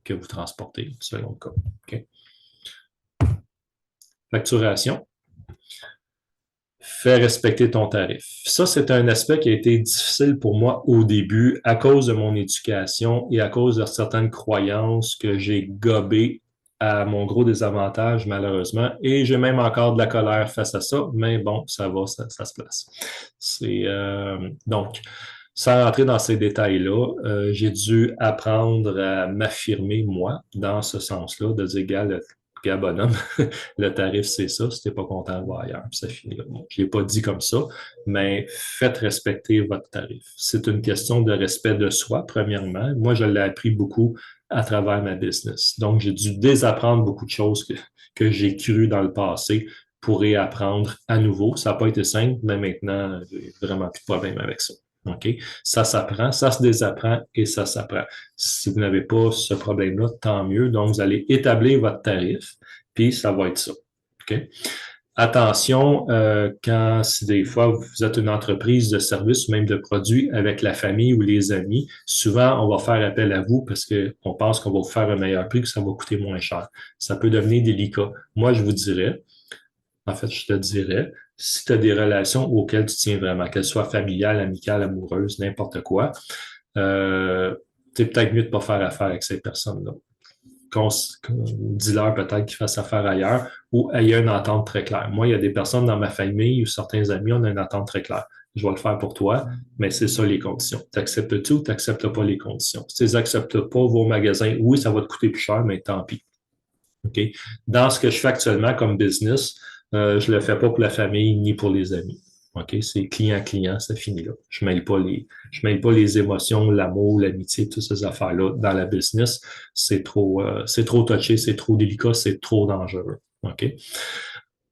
que vous transportez, selon le cas. Okay? Facturation. Fais respecter ton tarif. Ça, c'est un aspect qui a été difficile pour moi au début à cause de mon éducation et à cause de certaines croyances que j'ai gobées à mon gros désavantage, malheureusement. Et j'ai même encore de la colère face à ça, mais bon, ça va, ça se place. Donc, sans rentrer dans ces détails-là, j'ai dû apprendre à m'affirmer, moi, dans ce sens-là, de dire, gars, bonhomme, le tarif, c'est ça. Si t'es pas content, va ailleurs. Puis ça finit là. Bon, je l'ai pas dit comme ça, mais faites respecter votre tarif. C'est une question de respect de soi, premièrement. Moi, je l'ai appris beaucoup à travers ma business. Donc, j'ai dû désapprendre beaucoup de choses que j'ai cru dans le passé pour réapprendre à nouveau. Ça n'a pas été simple, mais maintenant, j'ai vraiment plus de problème avec ça. OK? Ça s'apprend, ça se désapprend et ça s'apprend. Si vous n'avez pas ce problème-là, tant mieux. Donc, vous allez établir votre tarif, puis ça va être ça. OK? Attention, quand si des fois vous êtes une entreprise de services ou même de produits avec la famille ou les amis, souvent on va faire appel à vous parce qu'on pense qu'on va vous faire un meilleur prix, que ça va coûter moins cher. Ça peut devenir délicat. Moi, je vous dirais, en fait, je te dirais, si tu as des relations auxquelles tu tiens vraiment, qu'elles soient familiales, amicales, amoureuses, n'importe quoi, c'est peut-être mieux de ne pas faire affaire avec ces personnes-là. Dis-leur peut-être qu'ils fassent affaire ailleurs ou il y a une entente très claire. Moi, il y a des personnes dans ma famille ou certains amis, on a une entente très claire. Je vais le faire pour toi, mais c'est ça les conditions. T'acceptes-tu ou t'acceptes pas les conditions? Si tu les acceptes pas, va au magasin. Oui, ça va te coûter plus cher, mais tant pis. OK? Dans ce que je fais actuellement comme business, je le fais pas pour la famille ni pour les amis. OK? C'est client-client, ça finit là. Je mêle pas les émotions, l'amour, l'amitié, toutes ces affaires-là dans la business. C'est trop touché, c'est trop délicat, c'est trop dangereux. OK?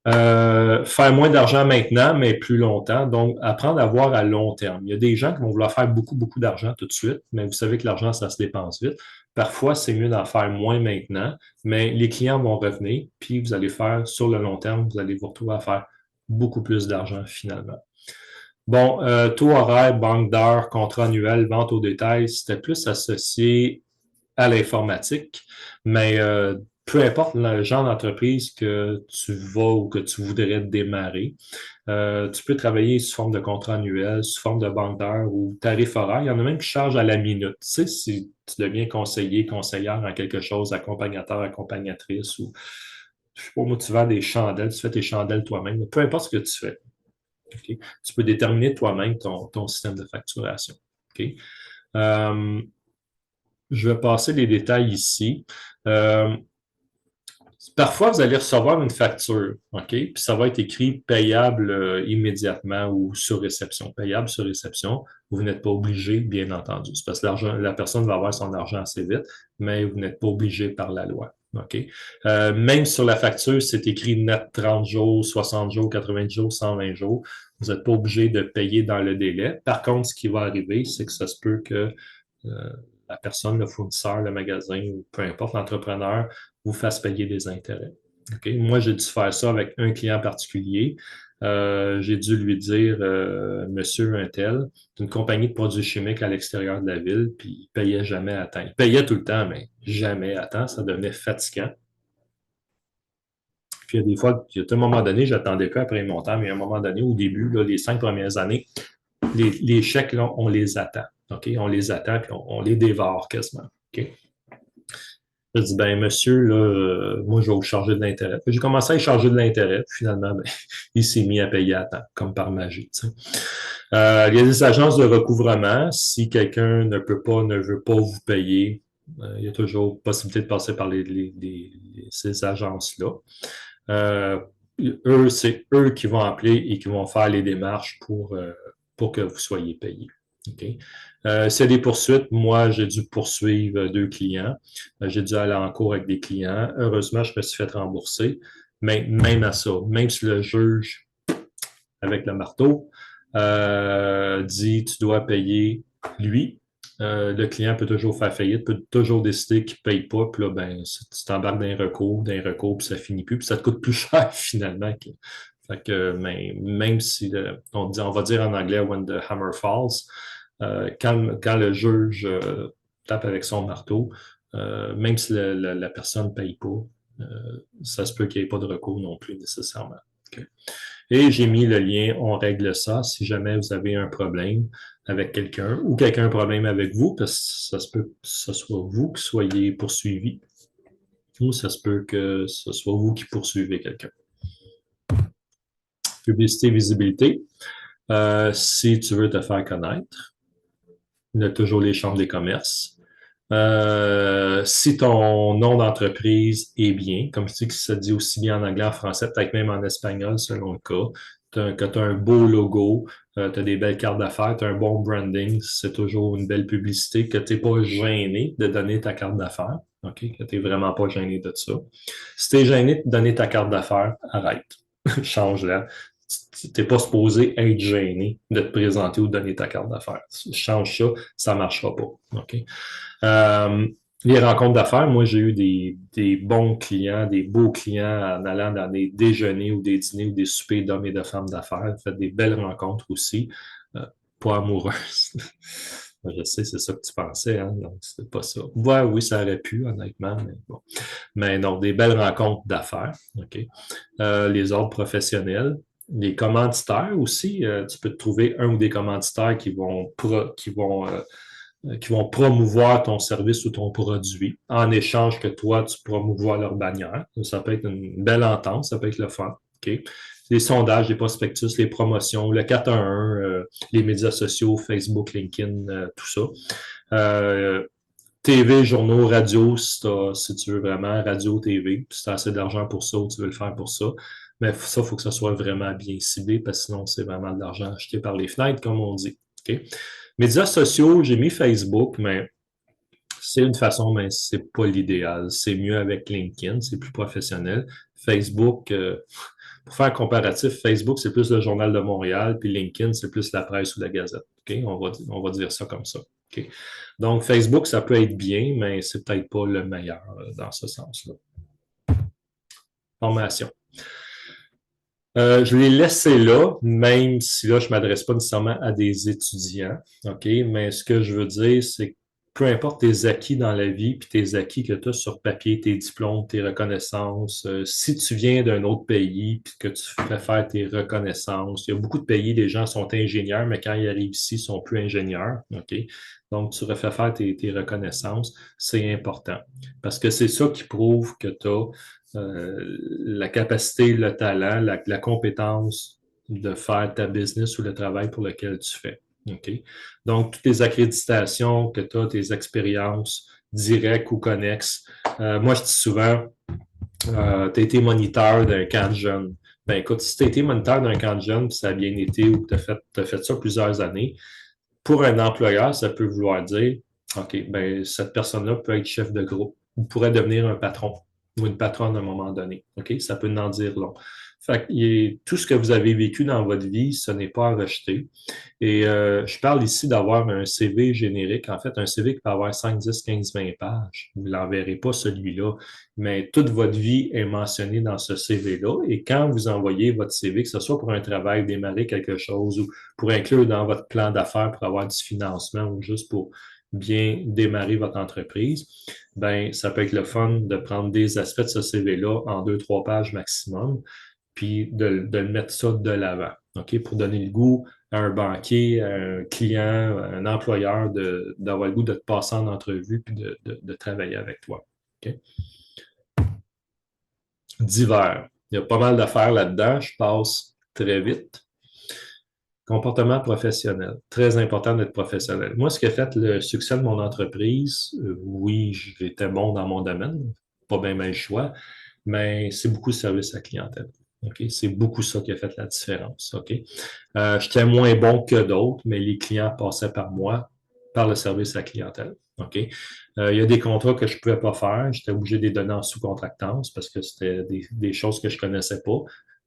Faire moins d'argent maintenant, mais plus longtemps. Donc, apprendre à voir à long terme. Il y a des gens qui vont vouloir faire beaucoup, beaucoup d'argent tout de suite, mais vous savez que l'argent, ça se dépense vite. Parfois, c'est mieux d'en faire moins maintenant, mais les clients vont revenir, puis vous allez faire sur le long terme, vous allez vous retrouver à faire beaucoup plus d'argent finalement. Bon, taux horaire, banque d'heures, contrat annuel, vente au détail, c'était plus associé à l'informatique, mais peu importe le genre d'entreprise que tu vas ou que tu voudrais démarrer, tu peux travailler sous forme de contrat annuel, sous forme de banque d'heures ou tarif horaire. Il y en a même qui chargent à la minute. Tu sais, si tu deviens conseiller, conseillère en quelque chose, accompagnateur, accompagnatrice ou je sais pas, moi, tu vends des chandelles, tu fais tes chandelles toi-même, peu importe ce que tu fais. Okay? Tu peux déterminer toi-même ton système de facturation. Okay? Euh, je vais passer les détails ici. Euh, Parfois, vous allez recevoir une facture, OK? Puis ça va être écrit payable immédiatement ou sur réception. Payable sur réception. Vous n'êtes pas obligé, bien entendu. C'est parce que la personne va avoir son argent assez vite, mais vous n'êtes pas obligé par la loi. OK? Même sur la facture, c'est écrit net 30 jours, 60 jours, 90 jours, 120 jours. Vous n'êtes pas obligé de payer dans le délai. Par contre, ce qui va arriver, c'est que ça se peut que la personne, le fournisseur, le magasin, ou peu importe, l'entrepreneur, vous fasse payer des intérêts. Okay? Moi, j'ai dû faire ça avec un client particulier. J'ai dû lui dire, Monsieur Untel, c'est une compagnie de produits chimiques à l'extérieur de la ville, puis il payait jamais à temps. Il payait tout le temps, mais jamais à temps. Ça devenait fatigant. Puis il y a des fois, à un moment donné, j'attendais pas après mon temps, mais à un moment donné, au début, là, les 5 premières années, les chèques, là, on les attend. Okay? On les attend, puis on les dévore quasiment. Okay? Je dis, ben, monsieur, là, moi, je vais vous charger de l'intérêt. J'ai commencé à y charger de l'intérêt. Finalement, ben, il s'est mis à payer à temps, comme par magie. Il y a des agences de recouvrement. Si quelqu'un ne peut pas, ne veut pas vous payer, il y a toujours possibilité de passer par ces agences-là. C'est eux qui vont appeler et qui vont faire les démarches pour que vous soyez payé. Okay? S'il y a des poursuites, moi, j'ai dû poursuivre 2 clients. J'ai dû aller en cours avec des clients. Heureusement, je me suis fait rembourser. Mais même à ça, même si le juge, avec le marteau, dit tu dois payer lui, le client peut toujours faire faillite, peut toujours décider qu'il ne paye pas, puis là, ben, tu t'embarques d'un recours, puis ça finit plus, puis ça te coûte plus cher finalement. Fait que même si on va dire en anglais when the hammer falls, quand le juge tape avec son marteau, même si la personne ne paye pas, ça se peut qu'il n'y ait pas de recours non plus nécessairement. Okay. Et j'ai mis le lien, on règle ça si jamais vous avez un problème avec quelqu'un ou quelqu'un a un problème avec vous, parce que ça se peut que ce soit vous qui soyez poursuivi ou ça se peut que ce soit vous qui poursuivez quelqu'un. Publicité, visibilité. Si tu veux te faire connaître, il y a toujours les chambres des commerces. Si ton nom d'entreprise est bien, comme je dis que ça dit aussi bien en anglais, en français, peut-être même en espagnol selon le cas, que tu as un beau logo, tu as des belles cartes d'affaires, tu as un bon branding, c'est toujours une belle publicité, que tu n'es pas gêné de donner ta carte d'affaires, okay? Que tu n'es vraiment pas gêné de ça. Si tu es gêné de donner ta carte d'affaires, arrête, change-la. Tu n'es pas supposé être gêné de te présenter ou de donner ta carte d'affaires. Change ça, ça ne marchera pas. Okay? Les rencontres d'affaires, moi, j'ai eu des bons clients, des beaux clients en allant dans des déjeuners ou des dîners ou des soupers d'hommes et de femmes d'affaires. Fait des belles rencontres aussi, pas amoureuses. Je sais, c'est ça que tu pensais, hein? Donc, c'est pas ça. Ouais, oui, ça aurait pu, honnêtement, mais bon. Mais non, des belles rencontres d'affaires, OK? Les ordres professionnels, les commanditaires aussi, tu peux te trouver un ou des commanditaires qui vont promouvoir ton service ou ton produit en échange que toi, tu promouvois leur bannière. Ça peut être une belle entente, ça peut être le fun. OK? Les sondages, les prospectus, les promotions, le 411, les médias sociaux, Facebook, LinkedIn, tout ça. TV, journaux, radio, si tu veux vraiment, radio, TV, si tu as assez d'argent pour ça ou tu veux le faire pour ça. Mais ça, il faut que ça soit vraiment bien ciblé parce que sinon, c'est vraiment de l'argent acheté par les fenêtres, comme on dit. Okay? Médias sociaux, j'ai mis Facebook, mais c'est une façon, mais c'est pas l'idéal. C'est mieux avec LinkedIn, c'est plus professionnel. Facebook, pour faire un comparatif, Facebook, c'est plus le Journal de Montréal, puis LinkedIn, c'est plus la presse ou la Gazette. OK? On va dire ça comme ça. OK? Donc, Facebook, ça peut être bien, mais c'est peut-être pas le meilleur dans ce sens-là. Formation. Je l'ai laissé là, même si là, je ne m'adresse pas nécessairement à des étudiants. OK? Mais ce que je veux dire, c'est que peu importe tes acquis dans la vie, puis tes acquis que tu as sur papier, tes diplômes, tes reconnaissances, si tu viens d'un autre pays, puis que tu fais faire tes reconnaissances, il y a beaucoup de pays, les gens sont ingénieurs, mais quand ils arrivent ici, ils sont plus ingénieurs. OK? Donc, tu refais faire tes reconnaissances, c'est important. Parce que c'est ça qui prouve que tu as la capacité, le talent, la compétence de faire ta business ou le travail pour lequel tu fais. OK? Donc, toutes les accréditations que tu as, tes expériences directes ou connexes. Moi, je dis souvent, tu as été moniteur d'un camp de jeunes. Ben écoute, si tu as été moniteur d'un camp de jeunes, puis ça a bien été ou que tu as fait ça plusieurs années, pour un employeur, ça peut vouloir dire, OK, ben cette personne-là peut être chef de groupe ou pourrait devenir un patron ou une patronne à un moment donné. OK? Ça peut en dire long. Fait que tout ce que vous avez vécu dans votre vie, ce n'est pas à rejeter. Et je parle ici d'avoir un CV générique. En fait, un CV qui peut avoir 5, 10, 15, 20 pages. Vous ne l'enverrez pas celui-là, mais toute votre vie est mentionnée dans ce CV-là. Et quand vous envoyez votre CV, que ce soit pour un travail, démarrer quelque chose ou pour inclure dans votre plan d'affaires pour avoir du financement ou juste pour bien démarrer votre entreprise, ben ça peut être le fun de prendre des aspects de ce CV-là en 2, 3 pages maximum, puis de le mettre ça de l'avant, OK, pour donner le goût à un banquier, à un client, à un employeur d'avoir le goût de te passer en entrevue puis de travailler avec toi. OK? Divers. Il y a pas mal d'affaires là-dedans. Je passe très vite. Comportement professionnel. Très important d'être professionnel. Moi, ce qui a fait le succès de mon entreprise, oui, j'étais bon dans mon domaine, pas bien le choix, mais c'est beaucoup de service à clientèle. OK? C'est beaucoup ça qui a fait la différence. OK? J'étais moins bon que d'autres, mais les clients passaient par moi, par le service à clientèle. OK? Il y a des contrats que je ne pouvais pas faire. J'étais obligé de les donner en sous-contractance parce que c'était des choses que je ne connaissais pas,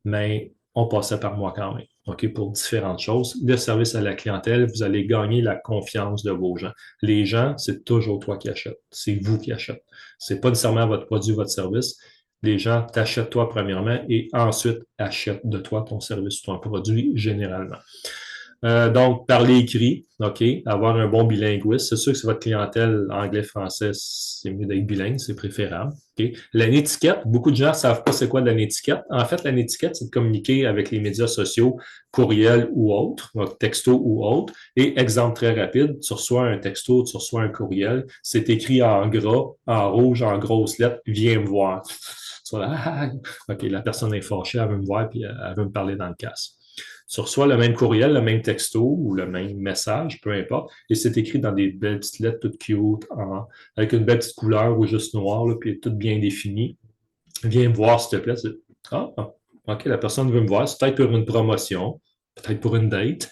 mais on passait par moi quand même. OK, pour différentes choses. Le service à la clientèle, vous allez gagner la confiance de vos gens. Les gens, c'est toujours toi qui achètes. C'est vous qui achetez. C'est pas nécessairement votre produit, votre service. Les gens t'achètent toi premièrement et ensuite achètent de toi ton service ou ton produit généralement. Donc, parler écrit, OK, avoir un bon bilinguisme. C'est sûr que si votre clientèle anglais-français, c'est mieux d'être bilingue, c'est préférable. OK. L'étiquette, beaucoup de gens ne savent pas c'est quoi de l'étiquette. En fait, l'étiquette, c'est de communiquer avec les médias sociaux, courriel ou autre, texto ou autre. Et exemple très rapide, tu reçois un texto, tu reçois un courriel, c'est écrit en gras, en rouge, en grosses lettres, viens me voir. OK, la personne est fâchée, elle veut me voir, puis elle veut me parler dans le casque. Tu reçois le même courriel, le même texto ou le même message, peu importe, et c'est écrit dans des belles petites lettres toutes cute, avec une belle petite couleur ou juste noir, là, puis tout bien défini. Viens me voir, s'il te plaît. Ah, OK, la personne veut me voir. C'est peut-être pour une promotion, peut-être pour une date,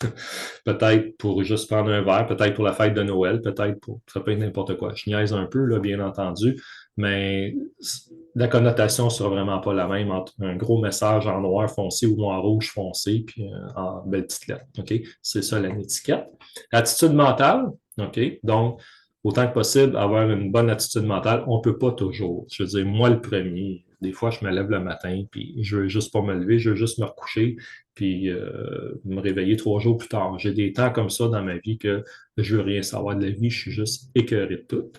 peut-être pour juste prendre un verre, peut-être pour la fête de Noël, peut-être pour. Ça peut être n'importe quoi. Je niaise un peu, là, bien entendu, mais la connotation ne sera vraiment pas la même entre un gros message en noir foncé ou en rouge foncé, puis en belle petite lettre. OK? C'est ça l'étiquette. Attitude mentale. OK? Donc, autant que possible, avoir une bonne attitude mentale. On peut pas toujours. Je veux dire, moi, le premier, des fois, je me lève le matin, puis je veux juste pas me lever, je veux juste me recoucher, puis me réveiller 3 jours plus tard. J'ai des temps comme ça dans ma vie que je veux rien savoir de la vie, je suis juste écœuré de tout.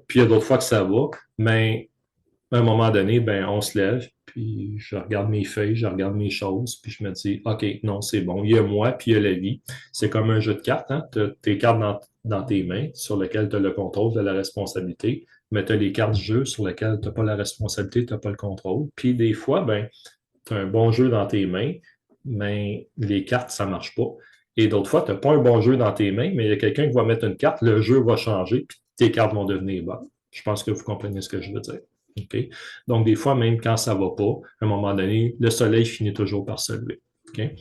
Puis il y a d'autres fois que ça va, mais à un moment donné, ben, on se lève, puis je regarde mes feuilles, je regarde mes choses, puis je me dis, OK, non, c'est bon. Il y a moi, puis il y a la vie. C'est comme un jeu de cartes, hein? Tu as tes cartes dans tes mains, sur lesquelles tu as le contrôle de la responsabilité, mais tu as les cartes du jeu sur lesquelles tu n'as pas la responsabilité, tu n'as pas le contrôle. Puis des fois, ben, tu as un bon jeu dans tes mains, mais les cartes, ça ne marche pas. Et d'autres fois, tu n'as pas un bon jeu dans tes mains, mais il y a quelqu'un qui va mettre une carte, le jeu va changer, puis tes cartes vont devenir bonnes. Je pense que vous comprenez ce que je veux dire. Okay? Donc, des fois, même quand ça ne va pas, à un moment donné, le soleil finit toujours par se lever. Okay?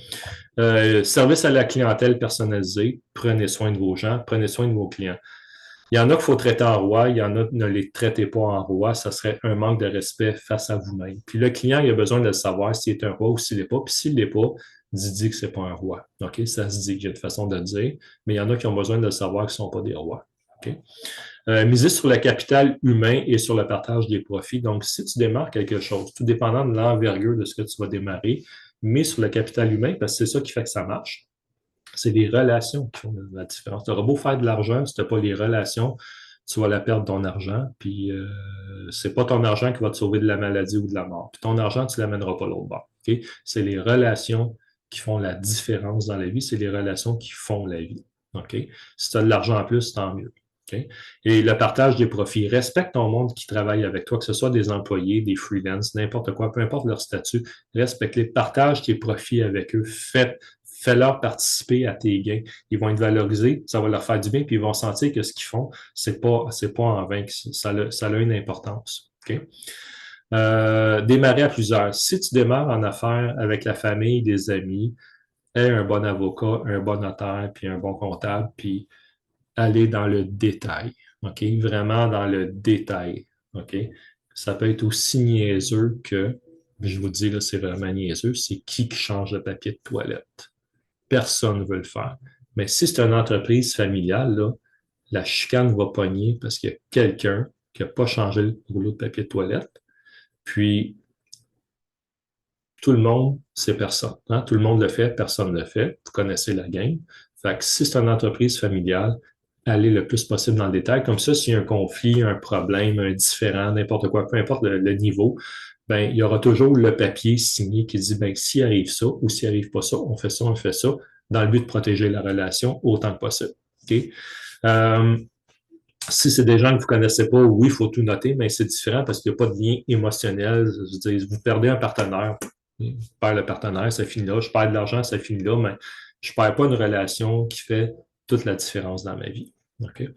Service à la clientèle personnalisé, prenez soin de vos gens, prenez soin de vos clients. Il y en a qu'il faut traiter en roi, il y en a ne les traitez pas en roi, ça serait un manque de respect face à vous-même. Puis le client, il a besoin de le savoir s'il est un roi ou s'il n'est pas. Puis s'il n'est pas, dis que c'est pas un roi. OK? Ça se dit, il y a une façon de le dire, mais il y en a qui ont besoin de le savoir qui ne sont pas des rois. OK? Miser sur le capital humain et sur le partage des profits. Donc, si tu démarres quelque chose, tout dépendant de l'envergure de ce que tu vas démarrer, mais sur le capital humain, parce que c'est ça qui fait que ça marche. C'est les relations qui font la différence. Tu auras beau faire de l'argent, si tu n'as pas les relations, tu vas la perdre ton argent, puis c'est pas ton argent qui va te sauver de la maladie ou de la mort. Puis ton argent, tu ne l'amèneras pas l'autre bord. Okay? C'est les relations qui font la différence dans la vie, c'est les relations qui font la vie. Okay? Si tu as de l'argent en plus, tant mieux. Okay? Et le partage des profits. Respecte ton monde qui travaille avec toi, que ce soit des employés, des freelances, n'importe quoi, peu importe leur statut, respecte-les, partage tes profits avec eux, fais-leur participer à tes gains. Ils vont être valorisés, ça va leur faire du bien, puis ils vont sentir que ce qu'ils font, c'est pas en vain, ça a une importance. Okay? Démarrer à plusieurs. Si tu démarres en affaires avec la famille, des amis, aie un bon avocat, un bon notaire, puis un bon comptable, puis aller dans le détail. OK? Vraiment dans le détail. OK? Ça peut être aussi niaiseux que, je vous dis, là, c'est vraiment niaiseux, c'est qui change le papier de toilette. Personne ne veut le faire. Mais si c'est une entreprise familiale, là, la chicane va pogner parce qu'il y a quelqu'un qui n'a pas changé le rouleau de papier de toilette. Puis, tout le monde, c'est personne. Hein? Tout le monde le fait, personne ne le fait. Vous connaissez la game. Fait que si c'est une entreprise familiale, allez le plus possible dans le détail. Comme ça, s'il y a un conflit, un problème, un différend, n'importe quoi, peu importe le niveau, ben, il y aura toujours le papier signé qui dit, ben, s'il arrive ça ou s'il arrive pas ça, on fait ça, dans le but de protéger la relation autant que possible. Okay? Si c'est des gens que vous ne connaissez pas, oui, il faut tout noter, mais c'est différent parce qu'il n'y a pas de lien émotionnel. Je veux dire, vous perdez un partenaire, je perds le partenaire, ça finit là. Je perds de l'argent, ça finit là, mais je ne perds pas une relation qui fait toute la différence dans ma vie. Okay?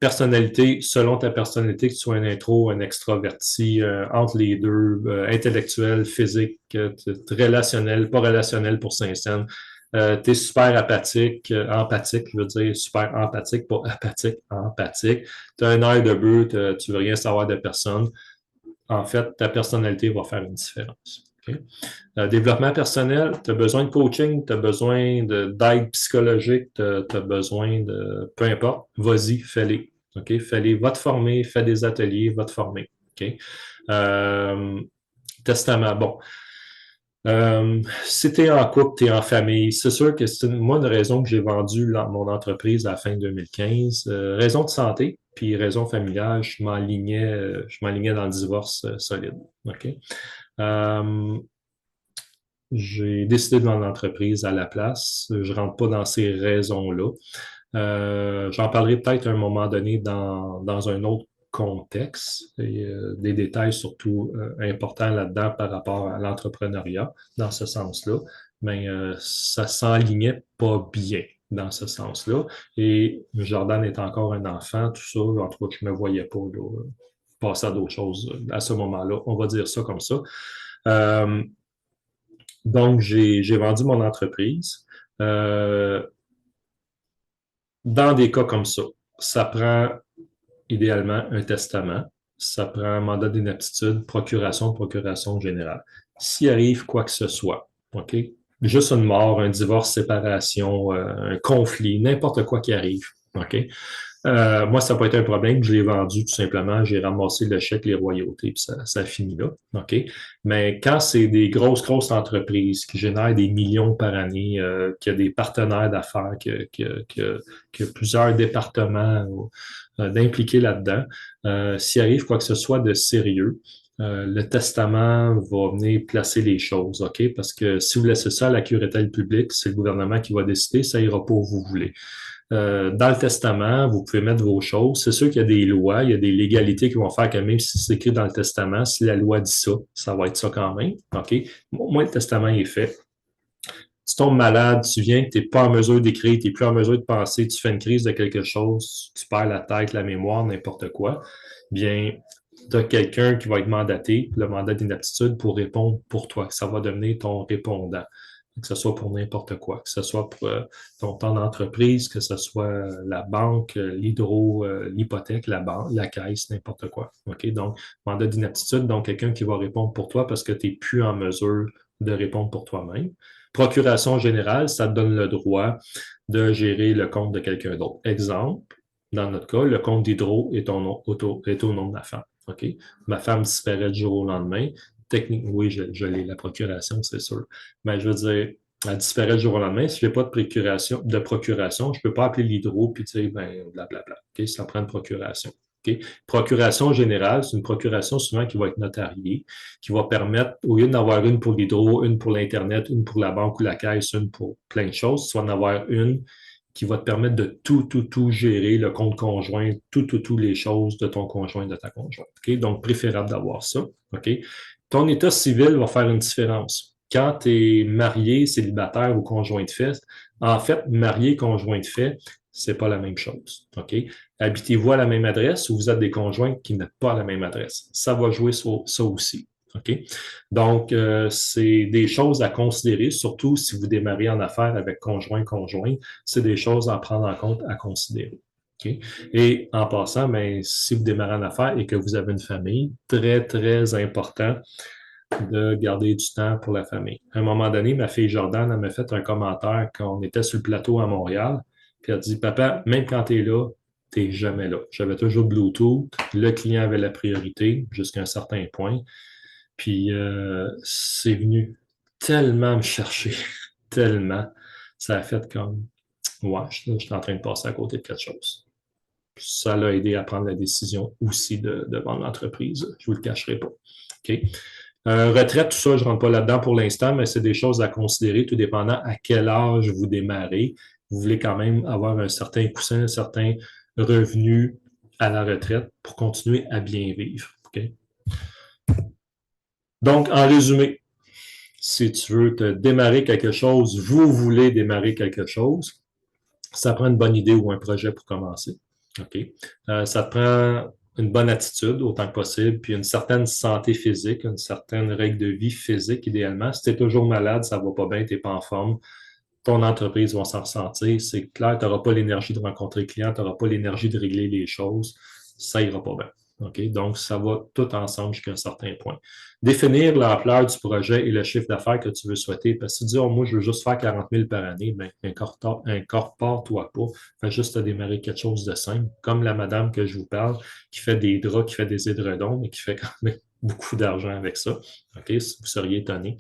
Personnalité, selon ta personnalité, que tu sois un intro, un extraverti, entre les deux, intellectuel, physique, relationnel, pas relationnel pour Saint-Saëns. Tu es super apathique, empathique, je veux dire, super empathique, pas apathique, empathique. Tu as un air de bœuf, tu veux rien savoir de personne. En fait, ta personnalité va faire une différence. Okay? Développement personnel, tu as besoin de coaching, tu as besoin d'aide psychologique, tu as besoin de... Peu importe, vas-y, fais-les. Okay? Fais-les, va te former, fais des ateliers, va te former. Okay? Testament, bon. Si tu es en couple, tu es en famille, c'est sûr que c'est moi une raison que j'ai vendu mon entreprise à la fin 2015. Raison de santé, puis raison familiale, je m'alignais dans le divorce solide. OK? J'ai décidé de vendre l'entreprise à la place. Je rentre pas dans ces raisons-là. J'en parlerai peut-être à un moment donné dans un autre contexte et des détails surtout importants là-dedans par rapport à l'entrepreneuriat dans ce sens-là. Mais ça s'enlignait pas bien dans ce sens-là. Et Jordan est encore un enfant, tout ça. En tout cas, je ne me voyais pas là, passer à d'autres choses à ce moment-là. On va dire ça comme ça. Donc, j'ai vendu mon entreprise. Dans des cas comme ça prend idéalement un testament, ça prend un mandat d'inaptitude, procuration générale. S'il arrive quoi que ce soit, OK? Juste une mort, un divorce, séparation, un conflit, n'importe quoi qui arrive, OK? Moi, ça n'a pas été un problème. Je l'ai vendu tout simplement. J'ai ramassé le chèque, les royautés, puis ça a fini là. OK? Mais quand c'est des grosses entreprises qui génèrent des millions par année, qui a des partenaires d'affaires, qui a plusieurs départements d'impliquer là-dedans, s'il arrive quoi que ce soit de sérieux, le testament va venir placer les choses, OK? Parce que si vous laissez ça à la curatelle publique, c'est le gouvernement qui va décider, ça ira pas où vous voulez. Dans le testament, vous pouvez mettre vos choses. C'est sûr qu'il y a des lois, il y a des légalités qui vont faire que même si c'est écrit dans le testament, si la loi dit ça, ça va être ça quand même. OK? Moi, le testament est fait. Tu tombes malade, tu viens, tu n'es pas en mesure d'écrire, tu n'es plus en mesure de penser, tu fais une crise de quelque chose, tu perds la tête, la mémoire, n'importe quoi. Bien, tu as quelqu'un qui va être mandaté, le mandat d'inaptitude, pour répondre pour toi. Ça va devenir ton répondant. Que ce soit pour n'importe quoi, que ce soit pour ton temps d'entreprise, que ce soit la banque, l'hydro, l'hypothèque, la banque, la caisse, n'importe quoi. OK? Donc, mandat d'inaptitude, donc quelqu'un qui va répondre pour toi parce que tu n'es plus en mesure de répondre pour toi-même. Procuration générale, ça te donne le droit de gérer le compte de quelqu'un d'autre. Exemple, dans notre cas, le compte d'hydro est, est au nom de ma femme. OK? Ma femme disparaît du jour au lendemain. Techniquement, oui, je l'ai, la procuration, c'est sûr. Mais je veux dire, elle disparaît du jour au lendemain. Si je n'ai pas de procuration, je ne peux pas appeler l'hydro puis dire, ben, blablabla. OK? Ça prend une procuration. OK? Procuration générale, c'est une procuration souvent qui va être notariée, qui va permettre, au lieu d'en avoir une pour l'hydro, une pour l'Internet, une pour la banque ou la caisse, une pour plein de choses, tu vas en avoir une qui va te permettre de tout gérer, le compte conjoint, tout les choses de ton conjoint, de ta conjointe. OK? Donc, préférable d'avoir ça. OK? Ton état civil va faire une différence. Quand tu es marié, célibataire ou conjoint de fait, en fait, marié, conjoint de fait, c'est pas la même chose. OK? Habitez-vous à la même adresse ou vous êtes des conjoints qui n'ont pas la même adresse? Ça va jouer sur ça aussi. OK? Donc, c'est des choses à considérer, surtout si vous démarrez en affaires avec conjoint, c'est des choses à prendre en compte, à considérer. Okay? Et en passant, ben, si vous démarrez en affaires et que vous avez une famille, très important de garder du temps pour la famille. À un moment donné, ma fille Jordan, elle m'a fait un commentaire quand on était sur le plateau à Montréal, puis elle dit, Papa, même quand tu es là, tu n'es jamais là. J'avais toujours Bluetooth, le client avait la priorité jusqu'à un certain point, puis c'est venu tellement me chercher, tellement, ça a fait comme, ouais, je suis en train de passer à côté de quelque chose. Ça l'a aidé à prendre la décision aussi de vendre l'entreprise. Je ne vous le cacherai pas. OK? Retraite, tout ça, je ne rentre pas là-dedans pour l'instant, mais c'est des choses à considérer, tout dépendant à quel âge vous démarrez. Vous voulez quand même avoir un certain coussin, un certain revenu à la retraite pour continuer à bien vivre. Okay? Donc, en résumé, si tu veux te démarrer quelque chose, vous voulez démarrer quelque chose, ça prend une bonne idée ou un projet pour commencer. OK? Ça te prend une bonne attitude autant que possible, puis une certaine santé physique, une certaine règle de vie physique idéalement. Si tu es toujours malade, ça va pas bien, tu n'es pas en forme, ton entreprise va s'en ressentir. C'est clair, tu n'auras pas l'énergie de rencontrer le client, tu n'auras pas l'énergie de régler les choses, ça ira pas bien. OK? Donc, ça va tout ensemble jusqu'à un certain point. Définir l'ampleur du projet et le chiffre d'affaires que tu veux souhaiter. Parce que si tu dis, oh, moi, je veux juste faire 40 000 par année, bien, incorpore-toi pas. Fais juste démarrer quelque chose de simple. Comme la madame que je vous parle, qui fait des draps, qui fait des édredons, mais qui fait quand même beaucoup d'argent avec ça. OK? Vous seriez étonné.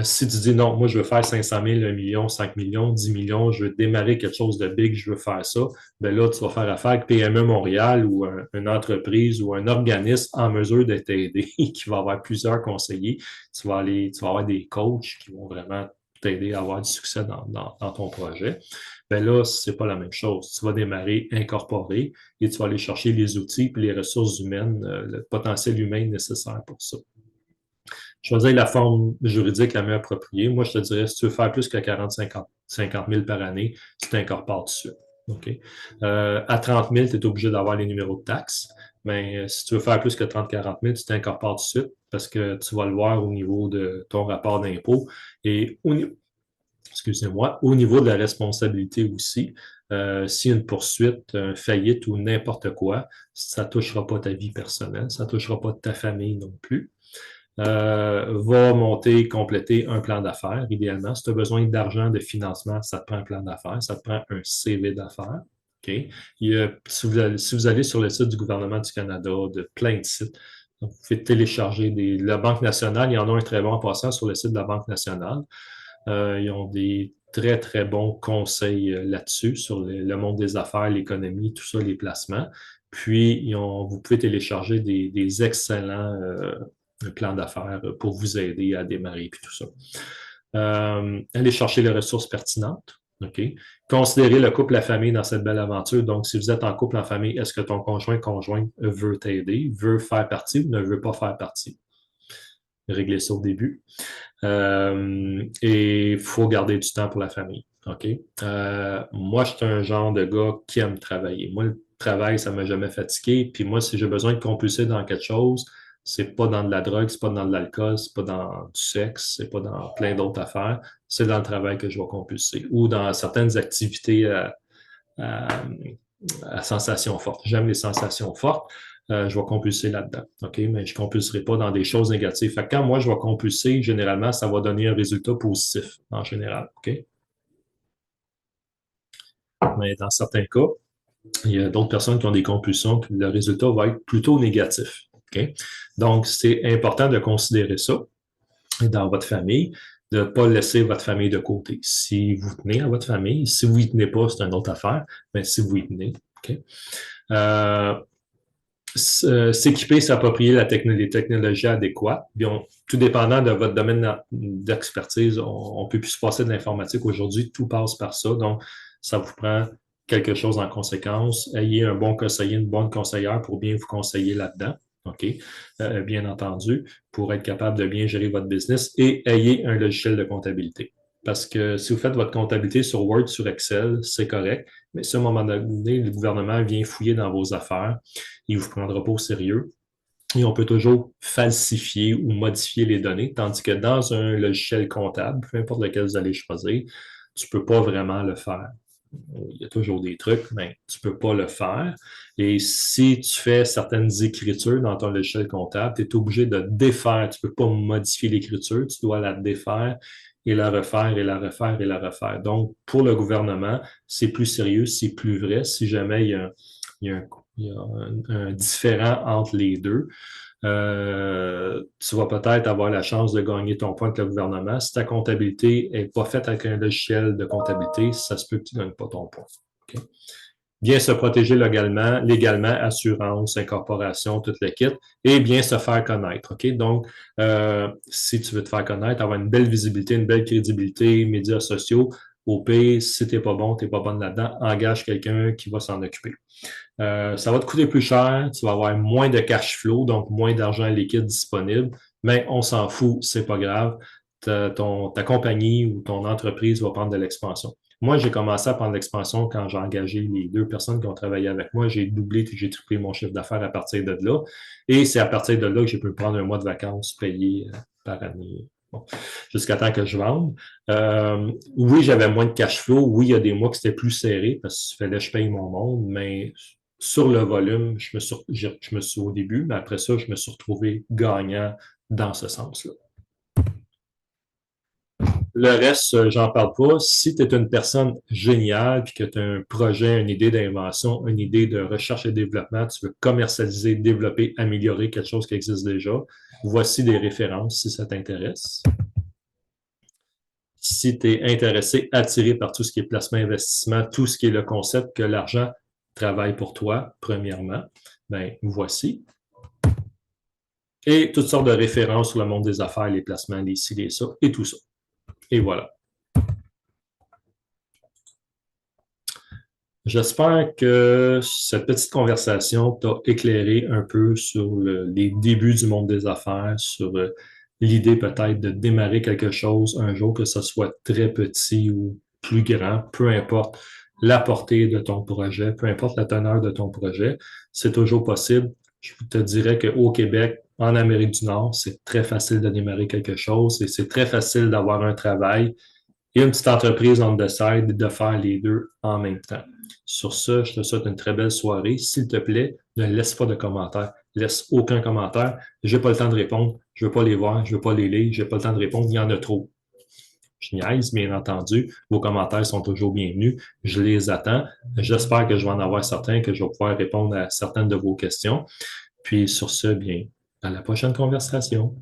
Si tu dis non, moi je veux faire 500 000, 1 million, 5 millions, 10 millions, je veux démarrer quelque chose de big, je veux faire ça, bien là, tu vas faire affaire avec PME Montréal ou une entreprise ou un organisme en mesure de t'aider, qui va avoir plusieurs conseillers. Tu vas avoir des coachs qui vont vraiment t'aider à avoir du succès dans ton projet. Bien là, c'est pas la même chose. Tu vas démarrer incorporé et tu vas aller chercher les outils et les ressources humaines, le potentiel humain nécessaire pour ça. Choisir la forme juridique la mieux appropriée. Moi, je te dirais, si tu veux faire plus que 40, 50 000 par année, tu t'incorpores tout de suite. OK? À 30 000, tu es obligé d'avoir les numéros de taxes. Mais si tu veux faire plus que 30, 40 000, tu t'incorpores tout de suite parce que tu vas le voir au niveau de ton rapport d'impôt et excusez-moi, au niveau de la responsabilité aussi. Si une poursuite, une faillite ou n'importe quoi, ça ne touchera pas ta vie personnelle, ça ne touchera pas ta famille non plus. va monter, compléter un plan d'affaires, idéalement. Si tu as besoin d'argent, de financement, ça te prend un plan d'affaires, ça te prend un CV d'affaires. OK? Si vous allez sur le site du gouvernement du Canada, de plein de sites, donc vous pouvez télécharger la Banque nationale, il y en a un très bon en passant sur le site de la Banque nationale. Ils ont des très, très bons conseils là-dessus, sur le monde des affaires, l'économie, tout ça, les placements. Puis, vous pouvez télécharger des excellents plans d'affaires pour vous aider à démarrer et tout ça. Allez chercher les ressources pertinentes. OK? Considérez le couple, la famille dans cette belle aventure. Donc, si vous êtes en couple, en famille, est-ce que ton conjoint veut t'aider, veut faire partie ou ne veut pas faire partie? Régler ça au début. Et il faut garder du temps pour la famille. OK? Moi, je suis un genre de gars qui aime travailler. Moi, le travail, ça ne m'a jamais fatigué. Puis moi, si j'ai besoin de compulser dans quelque chose, c'est pas dans de la drogue, c'est pas dans de l'alcool, c'est pas dans du sexe, c'est pas dans plein d'autres affaires. C'est dans le travail que je vais compulser ou dans certaines activités à, à sensations fortes. J'aime les sensations fortes. Je vais compulser là-dedans. OK? Mais je ne compulserai pas dans des choses négatives. Fait que quand moi, je vais compulser, généralement, ça va donner un résultat positif en général. OK? Mais dans certains cas, il y a d'autres personnes qui ont des compulsions, puis le résultat va être plutôt négatif. OK? Donc, c'est important de considérer ça dans votre famille, de ne pas laisser votre famille de côté. Si vous tenez à votre famille, si vous y tenez pas, c'est une autre affaire, mais si vous y tenez, OK? Euh, S'équiper, s'approprier les technologies adéquates. Bien, tout dépendant de votre domaine d'expertise, on peut plus se passer de l'informatique aujourd'hui, tout passe par ça. Donc, ça vous prend quelque chose en conséquence. Ayez un bon conseiller, une bonne conseillère pour bien vous conseiller là-dedans. OK? Bien entendu, pour être capable de bien gérer votre business et ayez un logiciel de comptabilité. Parce que si vous faites votre comptabilité sur Word, sur Excel, c'est correct. Mais si à un moment donné, le gouvernement vient fouiller dans vos affaires, il ne vous prendra pas au sérieux. Et on peut toujours falsifier ou modifier les données, tandis que dans un logiciel comptable, peu importe lequel vous allez choisir, tu ne peux pas vraiment le faire. Il y a toujours des trucs, mais tu ne peux pas le faire. Et si tu fais certaines écritures dans ton logiciel comptable, tu es obligé de défaire. Tu ne peux pas modifier l'écriture, tu dois la défaire et la refaire et la refaire et la refaire. Donc, pour le gouvernement, c'est plus sérieux, c'est plus vrai. Si jamais il y a un, il y a un différent entre les deux, tu vas peut-être avoir la chance de gagner ton point avec le gouvernement. Si ta comptabilité n'est pas faite avec un logiciel de comptabilité, ça se peut que tu ne gagnes pas ton point. Okay? Bien se protéger légalement, assurance, incorporation, toute le kit, et bien se faire connaître. OK? Donc, si tu veux te faire connaître, avoir une belle visibilité, une belle crédibilité, médias sociaux, au pire, si tu n'es pas bon, tu n'es pas bonne là-dedans, engage quelqu'un qui va s'en occuper. Ça va te coûter plus cher, tu vas avoir moins de cash flow, donc moins d'argent liquide disponible, mais on s'en fout, c'est pas grave. Ta compagnie ou ton entreprise va prendre de l'expansion. Moi, j'ai commencé à prendre l'expansion quand j'ai engagé les deux personnes qui ont travaillé avec moi. J'ai doublé, j'ai triplé mon chiffre d'affaires à partir de là. Et c'est à partir de là que j'ai pu prendre un mois de vacances payé par année. Bon, jusqu'à temps que je vende. Oui, j'avais moins de cash flow. Oui, il y a des mois que c'était plus serré parce qu'il fallait que je paye mon monde, mais sur le volume, je me suis au début, mais après ça, je me suis retrouvé gagnant dans ce sens-là. Le reste, j'en parle pas. Si tu es une personne géniale, puis que tu as un projet, une idée d'invention, une idée de recherche et développement, tu veux commercialiser, développer, améliorer quelque chose qui existe déjà, voici des références si ça t'intéresse. Si tu es intéressé, attiré par tout ce qui est placement, investissement, tout ce qui est le concept que l'argent travaille pour toi, premièrement, ben voici. Et toutes sortes de références sur le monde des affaires, les placements, les ci, les ça, et tout ça. Et voilà. J'espère que cette petite conversation t'a éclairé un peu sur les débuts du monde des affaires, sur l'idée peut-être de démarrer quelque chose un jour, que ce soit très petit ou plus grand, peu importe la portée de ton projet, peu importe la teneur de ton projet, c'est toujours possible. Je te dirais qu'au Québec, en Amérique du Nord, c'est très facile de démarrer quelque chose et c'est très facile d'avoir un travail et une petite entreprise on the side de faire les deux en même temps. Sur ce, je te souhaite une très belle soirée. S'il te plaît, ne laisse pas de commentaires. Laisse aucun commentaire. Je n'ai pas le temps de répondre. je veux pas les voir, je veux pas les lire, j'ai pas le temps de répondre, il y en a trop. Je niaise, bien entendu. Vos commentaires sont toujours bienvenus. Je les attends. J'espère que je vais en avoir certains, que je vais pouvoir répondre à certaines de vos questions. Puis sur ce, bien, à la prochaine conversation.